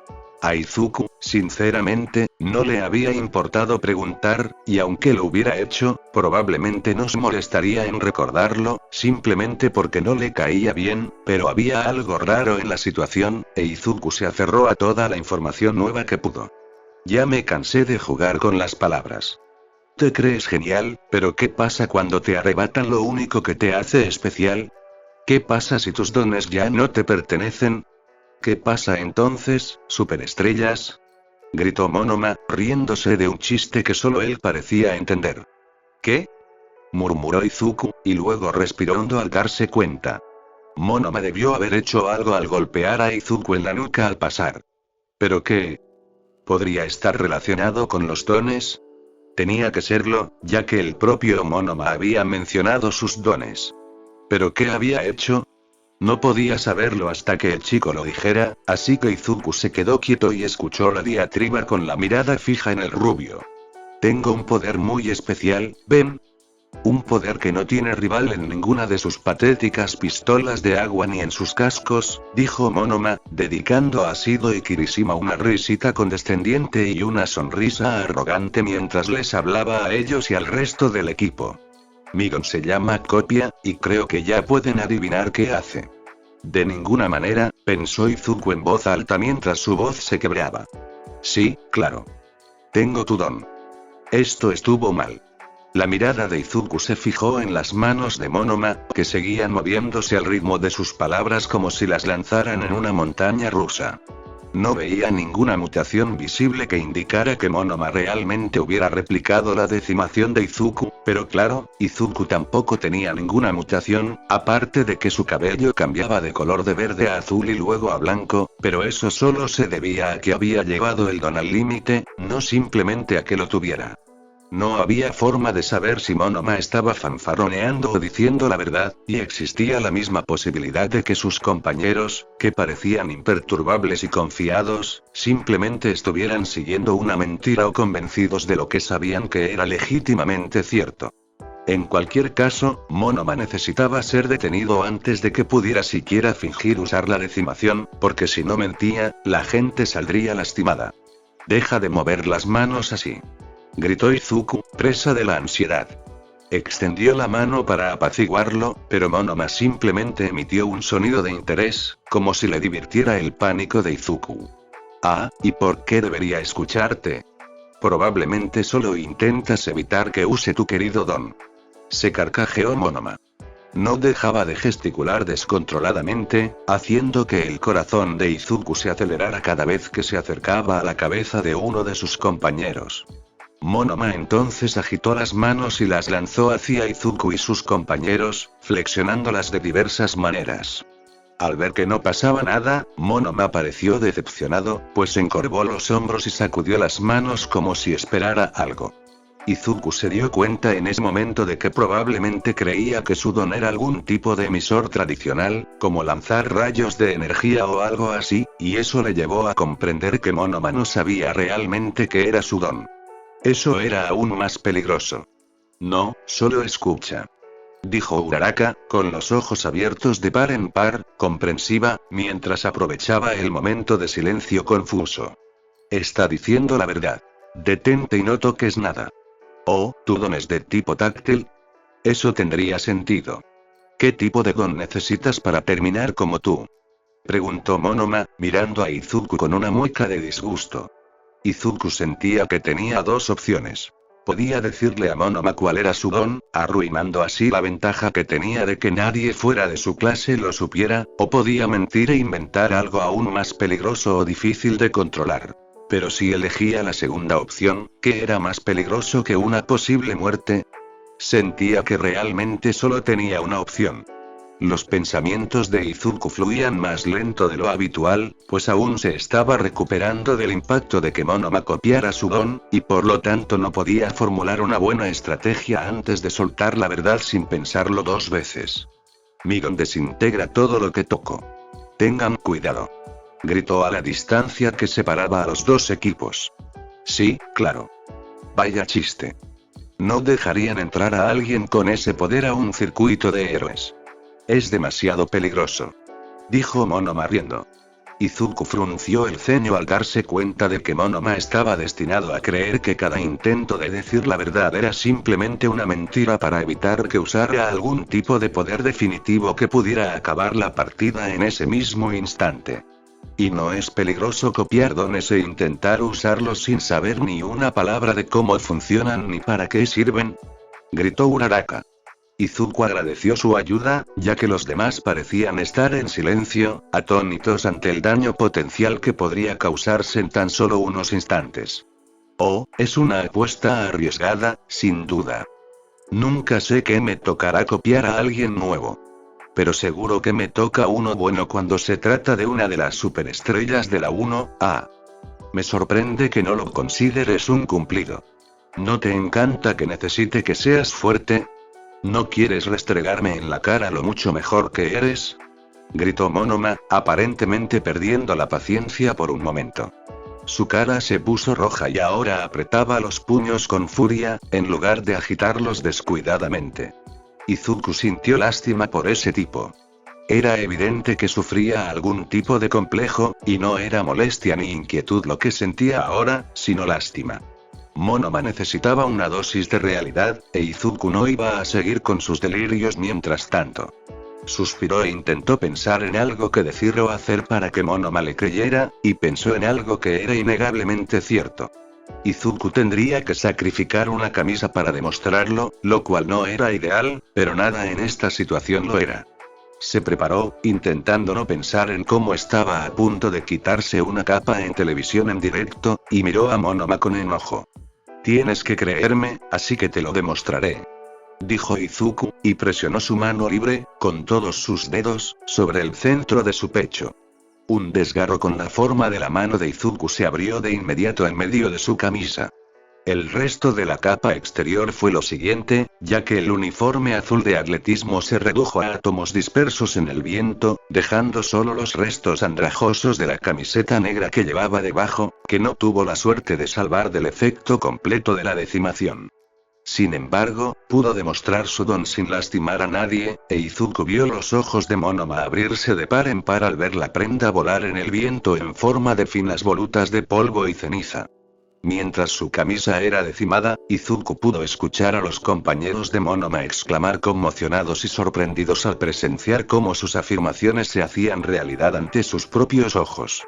A Izuku, sinceramente, no le había importado preguntar, y aunque lo hubiera hecho, probablemente no se molestaría en recordarlo, simplemente porque no le caía bien, pero había algo raro en la situación, e Izuku se aferró a toda la información nueva que pudo. Ya me cansé de jugar con las palabras. Te crees genial, pero ¿qué pasa cuando te arrebatan lo único que te hace especial? ¿Qué pasa si tus dones ya no te pertenecen? ¿Qué pasa entonces, superestrellas? Gritó Monoma, riéndose de un chiste que solo él parecía entender. ¿Qué? Murmuró Izuku, y luego respiró hondo al darse cuenta. Monoma debió haber hecho algo al golpear a Izuku en la nuca al pasar. ¿Pero qué? ¿Podría estar relacionado con los dones? Tenía que serlo, ya que el propio Monoma había mencionado sus dones. ¿Pero qué había hecho? No podía saberlo hasta que el chico lo dijera, así que Izuku se quedó quieto y escuchó la diatriba con la mirada fija en el rubio. Tengo un poder muy especial, ¿ven? Un poder que no tiene rival en ninguna de sus patéticas pistolas de agua ni en sus cascos, dijo Monoma, dedicando a Shido y Kirishima una risita condescendiente y una sonrisa arrogante mientras les hablaba a ellos y al resto del equipo. Migon se llama Copia, y creo que ya pueden adivinar qué hace. De ninguna manera, pensó Izuku en voz alta mientras su voz se quebraba. Sí, claro. Tengo tu don. Esto estuvo mal. La mirada de Izuku se fijó en las manos de Monoma, que seguían moviéndose al ritmo de sus palabras como si las lanzaran en una montaña rusa. No veía ninguna mutación visible que indicara que Monoma realmente hubiera replicado la decimación de Izuku, pero claro, Izuku tampoco tenía ninguna mutación, aparte de que su cabello cambiaba de color de verde a azul y luego a blanco, pero eso solo se debía a que había llevado el don al límite, no simplemente a que lo tuviera. No había forma de saber si Monoma estaba fanfarroneando o diciendo la verdad, y existía la misma posibilidad de que sus compañeros, que parecían imperturbables y confiados, simplemente estuvieran siguiendo una mentira o convencidos de lo que sabían que era legítimamente cierto. En cualquier caso, Monoma necesitaba ser detenido antes de que pudiera siquiera fingir usar la decimación, porque si no mentía, la gente saldría lastimada. Deja de mover las manos así. Gritó Izuku, presa de la ansiedad. Extendió la mano para apaciguarlo, pero Monoma simplemente emitió un sonido de interés, como si le divirtiera el pánico de Izuku. Ah, ¿y por qué debería escucharte? Probablemente solo intentas evitar que use tu querido don. Se carcajeó Monoma. No dejaba de gesticular descontroladamente, haciendo que el corazón de Izuku se acelerara cada vez que se acercaba a la cabeza de uno de sus compañeros. Monoma entonces agitó las manos y las lanzó hacia Izuku y sus compañeros, flexionándolas de diversas maneras. Al ver que no pasaba nada, Monoma pareció decepcionado, pues encorvó los hombros y sacudió las manos como si esperara algo. Izuku se dio cuenta en ese momento de que probablemente creía que su don era algún tipo de emisor tradicional, como lanzar rayos de energía o algo así, y eso le llevó a comprender que Monoma no sabía realmente qué era su don. Eso era aún más peligroso. No, solo escucha. Dijo Uraraka, con los ojos abiertos de par en par, comprensiva, mientras aprovechaba el momento de silencio confuso. Está diciendo la verdad. Detente y no toques nada. Oh, ¿tu don es de tipo táctil? Eso tendría sentido. ¿Qué tipo de don necesitas para terminar como tú? Preguntó Monoma, mirando a Izuku con una mueca de disgusto. Izuku sentía que tenía dos opciones. Podía decirle a Monoma cuál era su don, arruinando así la ventaja que tenía de que nadie fuera de su clase lo supiera, o podía mentir e inventar algo aún más peligroso o difícil de controlar. Pero si elegía la segunda opción, ¿qué era más peligroso que una posible muerte? Sentía que realmente solo tenía una opción. Los pensamientos de Izuku fluían más lento de lo habitual, pues aún se estaba recuperando del impacto de que Monoma copiara su don, y por lo tanto no podía formular una buena estrategia antes de soltar la verdad sin pensarlo dos veces. Mi don desintegra todo lo que toco. Tengan cuidado. Gritó a la distancia que separaba a los dos equipos. Sí, claro. Vaya chiste. No dejarían entrar a alguien con ese poder a un circuito de héroes. Es demasiado peligroso. Dijo Monoma riendo. Izuku frunció el ceño al darse cuenta de que Monoma estaba destinado a creer que cada intento de decir la verdad era simplemente una mentira para evitar que usara algún tipo de poder definitivo que pudiera acabar la partida en ese mismo instante. Y no es peligroso copiar dones e intentar usarlos sin saber ni una palabra de cómo funcionan ni para qué sirven. Gritó Uraraka. Izuku agradeció su ayuda, ya que los demás parecían estar en silencio, atónitos ante el daño potencial que podría causarse en tan solo unos instantes. Oh, es una apuesta arriesgada, sin duda. Nunca sé qué me tocará copiar a alguien nuevo. Pero seguro que me toca uno bueno cuando se trata de una de las superestrellas de la 1A. Me sorprende que no lo consideres un cumplido. ¿No te encanta que necesite que seas fuerte? ¿No quieres restregarme en la cara lo mucho mejor que eres? Gritó Monoma, aparentemente perdiendo la paciencia por un momento. Su cara se puso roja y ahora apretaba los puños con furia, en lugar de agitarlos descuidadamente. Izuku sintió lástima por ese tipo. Era evidente que sufría algún tipo de complejo, y no era molestia ni inquietud lo que sentía ahora, sino lástima. Monoma necesitaba una dosis de realidad, e Izuku no iba a seguir con sus delirios mientras tanto. Suspiró e intentó pensar en algo que decir o hacer para que Monoma le creyera, y pensó en algo que era innegablemente cierto. Izuku tendría que sacrificar una camisa para demostrarlo, lo cual no era ideal, pero nada en esta situación lo era. Se preparó, intentando no pensar en cómo estaba a punto de quitarse una capa en televisión en directo, y miró a Monoma con enojo. Tienes que creerme, así que te lo demostraré. Dijo Izuku, y presionó su mano libre, con todos sus dedos, sobre el centro de su pecho. Un desgarro con la forma de la mano de Izuku se abrió de inmediato en medio de su camisa. El resto de la capa exterior fue lo siguiente, ya que el uniforme azul de atletismo se redujo a átomos dispersos en el viento, dejando solo los restos andrajosos de la camiseta negra que llevaba debajo, que no tuvo la suerte de salvar del efecto completo de la decimación. Sin embargo, pudo demostrar su don sin lastimar a nadie, e Izuku vio los ojos de Monoma abrirse de par en par al ver la prenda volar en el viento en forma de finas volutas de polvo y ceniza. Mientras su camisa era decimada, Izuku pudo escuchar a los compañeros de Monoma exclamar conmocionados y sorprendidos al presenciar cómo sus afirmaciones se hacían realidad ante sus propios ojos.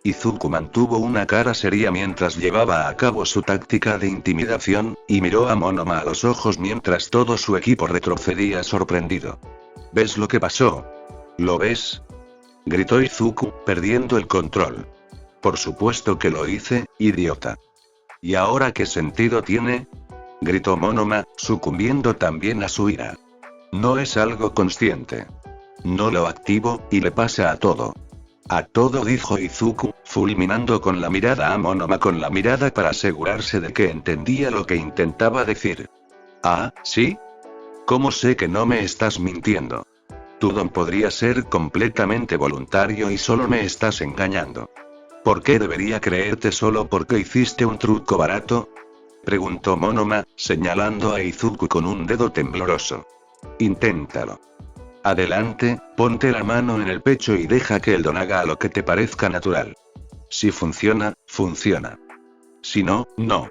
Izuku mantuvo una cara seria mientras llevaba a cabo su táctica de intimidación, y miró a Monoma a los ojos mientras todo su equipo retrocedía sorprendido. ¿Ves lo que pasó? ¿Lo ves? Gritó Izuku, perdiendo el control. Por supuesto que lo hice, idiota. ¿Y ahora qué sentido tiene? Gritó Monoma, sucumbiendo también a su ira. No es algo consciente. No lo activo, y le pasa a todo. A todo, dijo Izuku, fulminando con la mirada a Monoma con la mirada para asegurarse de que entendía lo que intentaba decir. ¿Ah, sí? ¿Cómo sé que no me estás mintiendo? Tu don podría ser completamente voluntario y solo me estás engañando. ¿Por qué debería creerte solo porque hiciste un truco barato? Preguntó Monoma, señalando a Izuku con un dedo tembloroso. Inténtalo. Adelante, ponte la mano en el pecho y deja que el don haga lo que te parezca natural. Si funciona, funciona. Si no, no.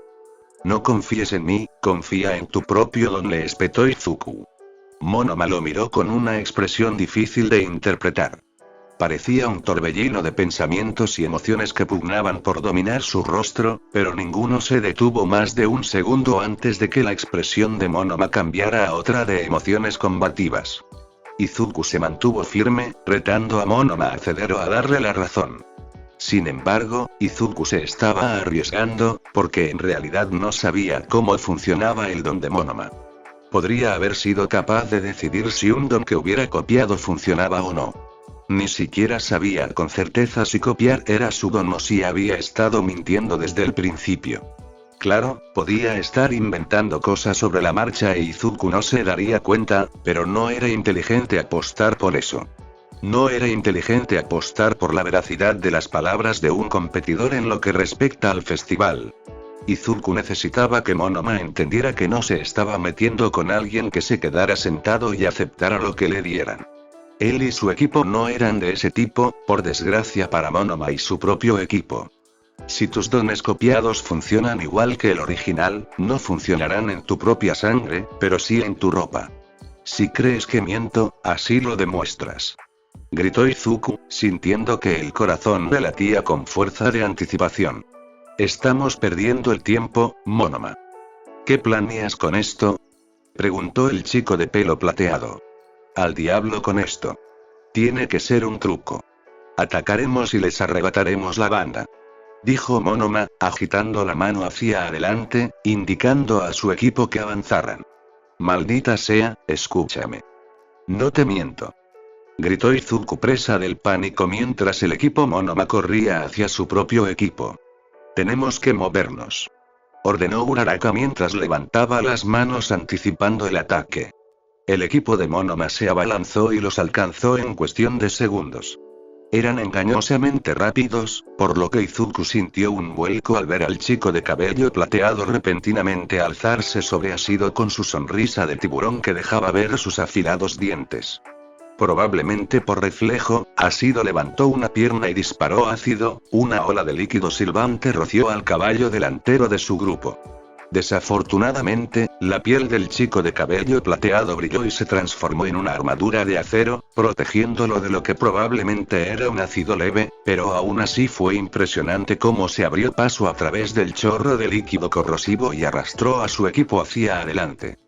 No confíes en mí, confía en tu propio don, le espetó Izuku. Monoma lo miró con una expresión difícil de interpretar. Parecía un torbellino de pensamientos y emociones que pugnaban por dominar su rostro, pero ninguno se detuvo más de un segundo antes de que la expresión de Monoma cambiara a otra de emociones combativas. Izuku se mantuvo firme, retando a Monoma a ceder o a darle la razón. Sin embargo, Izuku se estaba arriesgando, porque en realidad no sabía cómo funcionaba el don de Monoma. Podría haber sido capaz de decidir si un don que hubiera copiado funcionaba o no. Ni siquiera sabía con certeza si copiar era su don o si había estado mintiendo desde el principio. Claro, podía estar inventando cosas sobre la marcha e Izuku no se daría cuenta, pero no era inteligente apostar por eso. No era inteligente apostar por la veracidad de las palabras de un competidor en lo que respecta al festival. Izuku necesitaba que Monoma entendiera que no se estaba metiendo con alguien que se quedara sentado y aceptara lo que le dieran. Él y su equipo no eran de ese tipo, por desgracia para Monoma y su propio equipo. Si tus dones copiados funcionan igual que el original, no funcionarán en tu propia sangre, pero sí en tu ropa. Si crees que miento, así lo demuestras. Gritó Izuku, sintiendo que el corazón le latía con fuerza de anticipación. Estamos perdiendo el tiempo, Monoma. ¿Qué planeas con esto? Preguntó el chico de pelo plateado. Al diablo con esto. Tiene que ser un truco. Atacaremos y les arrebataremos la banda. Dijo Monoma, agitando la mano hacia adelante, indicando a su equipo que avanzaran. Maldita sea, escúchame. No te miento. Gritó Izuku, presa del pánico mientras el equipo Monoma corría hacia su propio equipo. Tenemos que movernos. Ordenó Uraraka mientras levantaba las manos anticipando el ataque. El equipo de Monoma se abalanzó y los alcanzó en cuestión de segundos. Eran engañosamente rápidos, por lo que Izuku sintió un vuelco al ver al chico de cabello plateado repentinamente alzarse sobre Ashido con su sonrisa de tiburón que dejaba ver sus afilados dientes. Probablemente por reflejo, Ashido levantó una pierna y disparó ácido, una ola de líquido silbante roció al caballo delantero de su grupo. Desafortunadamente, la piel del chico de cabello plateado brilló y se transformó en una armadura de acero, protegiéndolo de lo que probablemente era un ácido leve, pero aún así fue impresionante cómo se abrió paso a través del chorro de líquido corrosivo y arrastró a su equipo hacia adelante.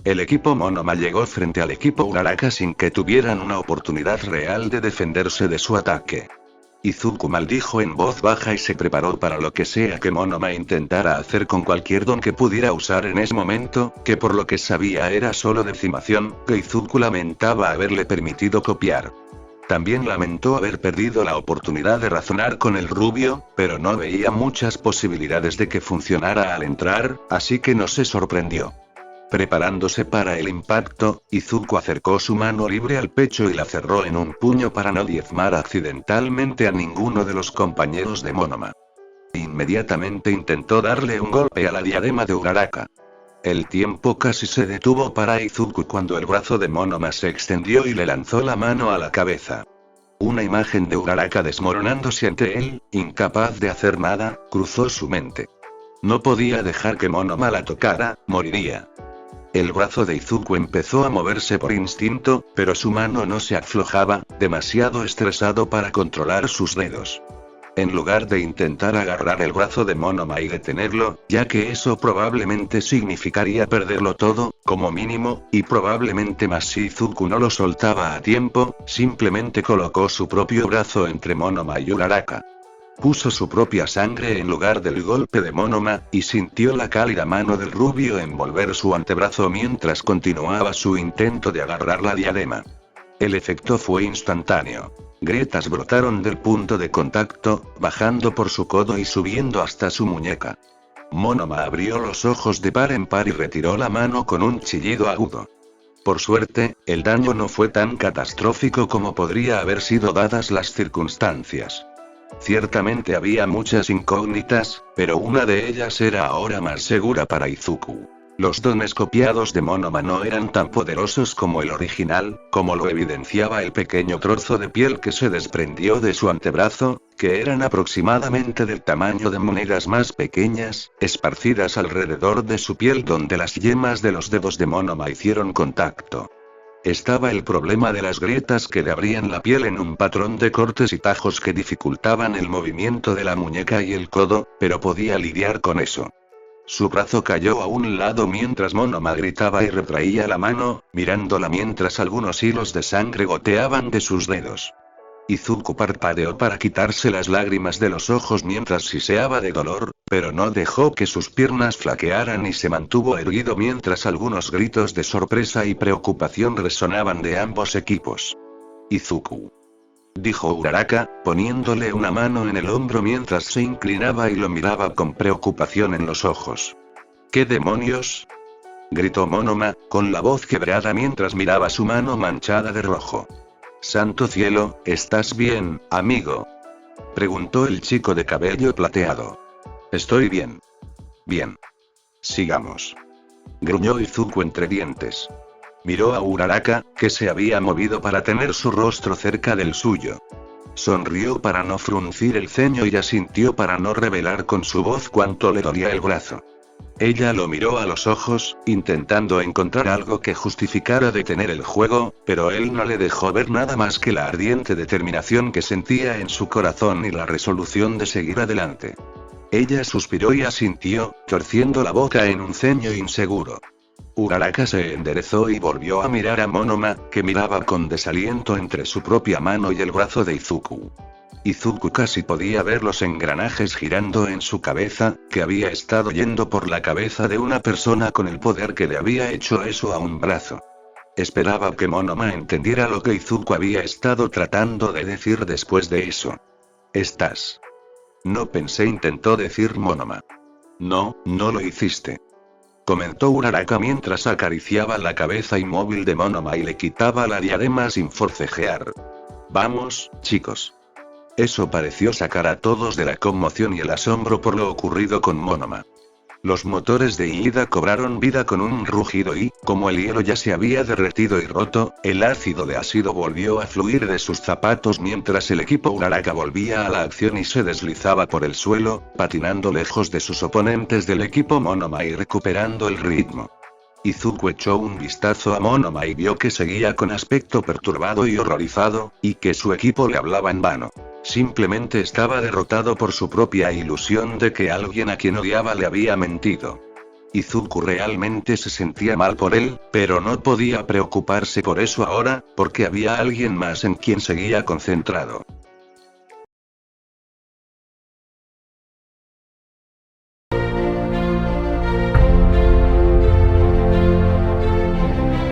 El equipo Monoma llegó frente al equipo Uraraka sin que tuvieran una oportunidad real de defenderse de su ataque. Izuku maldijo en voz baja y se preparó para lo que sea que Monoma intentara hacer con cualquier don que pudiera usar en ese momento, que por lo que sabía era solo decimación, que Izuku lamentaba haberle permitido copiar. También lamentó haber perdido la oportunidad de razonar con el rubio, pero no veía muchas posibilidades de que funcionara al entrar, así que no se sorprendió. Preparándose para el impacto, Izuku acercó su mano libre al pecho y la cerró en un puño para no diezmar accidentalmente a ninguno de los compañeros de Monoma. Inmediatamente intentó darle un golpe a la diadema de Uraraka. El tiempo casi se detuvo para Izuku cuando el brazo de Monoma se extendió y le lanzó la mano a la cabeza. Una imagen de Uraraka desmoronándose ante él, incapaz de hacer nada, cruzó su mente. No podía dejar que Monoma la tocara, moriría. El brazo de Izuku empezó a moverse por instinto, pero su mano no se aflojaba, demasiado estresado para controlar sus dedos. En lugar de intentar agarrar el brazo de Monoma y detenerlo, ya que eso probablemente significaría perderlo todo, como mínimo, y probablemente más si Izuku no lo soltaba a tiempo, simplemente colocó su propio brazo entre Monoma y Uraraka. Puso su propia sangre en lugar del golpe de Monoma, y sintió la cálida mano del rubio envolver su antebrazo mientras continuaba su intento de agarrar la diadema. El efecto fue instantáneo. Grietas brotaron del punto de contacto, bajando por su codo y subiendo hasta su muñeca. Monoma abrió los ojos de par en par y retiró la mano con un chillido agudo. Por suerte, el daño no fue tan catastrófico como podría haber sido dadas las circunstancias. Ciertamente había muchas incógnitas, pero una de ellas era ahora más segura para Izuku. Los dones copiados de Monoma no eran tan poderosos como el original, como lo evidenciaba el pequeño trozo de piel que se desprendió de su antebrazo, que eran aproximadamente del tamaño de monedas más pequeñas, esparcidas alrededor de su piel donde las yemas de los dedos de Monoma hicieron contacto. Estaba el problema de las grietas que le abrían la piel en un patrón de cortes y tajos que dificultaban el movimiento de la muñeca y el codo, pero podía lidiar con eso. Su brazo cayó a un lado mientras Monoma gritaba y retraía la mano, mirándola mientras algunos hilos de sangre goteaban de sus dedos. Izuku parpadeó para quitarse las lágrimas de los ojos mientras siseaba de dolor, pero no dejó que sus piernas flaquearan y se mantuvo erguido mientras algunos gritos de sorpresa y preocupación resonaban de ambos equipos. Izuku, dijo Uraraka, poniéndole una mano en el hombro mientras se inclinaba y lo miraba con preocupación en los ojos. ¿Qué demonios?, gritó Monoma, con la voz quebrada mientras miraba su mano manchada de rojo. Santo cielo, ¿estás bien, amigo?, preguntó el chico de cabello plateado. Estoy bien. Bien. Sigamos, gruñó Izuku entre dientes. Miró a Uraraka, que se había movido para tener su rostro cerca del suyo. Sonrió para no fruncir el ceño y asintió para no revelar con su voz cuánto le dolía el brazo. Ella lo miró a los ojos, intentando encontrar algo que justificara detener el juego, pero él no le dejó ver nada más que la ardiente determinación que sentía en su corazón y la resolución de seguir adelante. Ella suspiró y asintió, torciendo la boca en un ceño inseguro. Uraraka se enderezó y volvió a mirar a Monoma, que miraba con desaliento entre su propia mano y el brazo de Izuku. Izuku casi podía ver los engranajes girando en su cabeza, que había estado yendo por la cabeza de una persona con el poder que le había hecho eso a un brazo. Esperaba que Monoma entendiera lo que Izuku había estado tratando de decir después de eso. «Estás». «No pensé», intentó decir Monoma. «No, no lo hiciste», comentó Uraraka mientras acariciaba la cabeza inmóvil de Monoma y le quitaba la diadema sin forcejear. «Vamos, chicos. Eso pareció sacar a todos de la conmoción y el asombro por lo ocurrido con Monoma. Los motores de Iida cobraron vida con un rugido y, como el hielo ya se había derretido y roto, el ácido de ácido volvió a fluir de sus zapatos mientras el equipo Uraraka volvía a la acción y se deslizaba por el suelo, patinando lejos de sus oponentes del equipo Monoma y recuperando el ritmo. Izuku echó un vistazo a Monoma y vio que seguía con aspecto perturbado y horrorizado, y que su equipo le hablaba en vano. Simplemente estaba derrotado por su propia ilusión de que alguien a quien odiaba le había mentido. Izuku realmente se sentía mal por él, pero no podía preocuparse por eso ahora, porque había alguien más en quien seguía concentrado.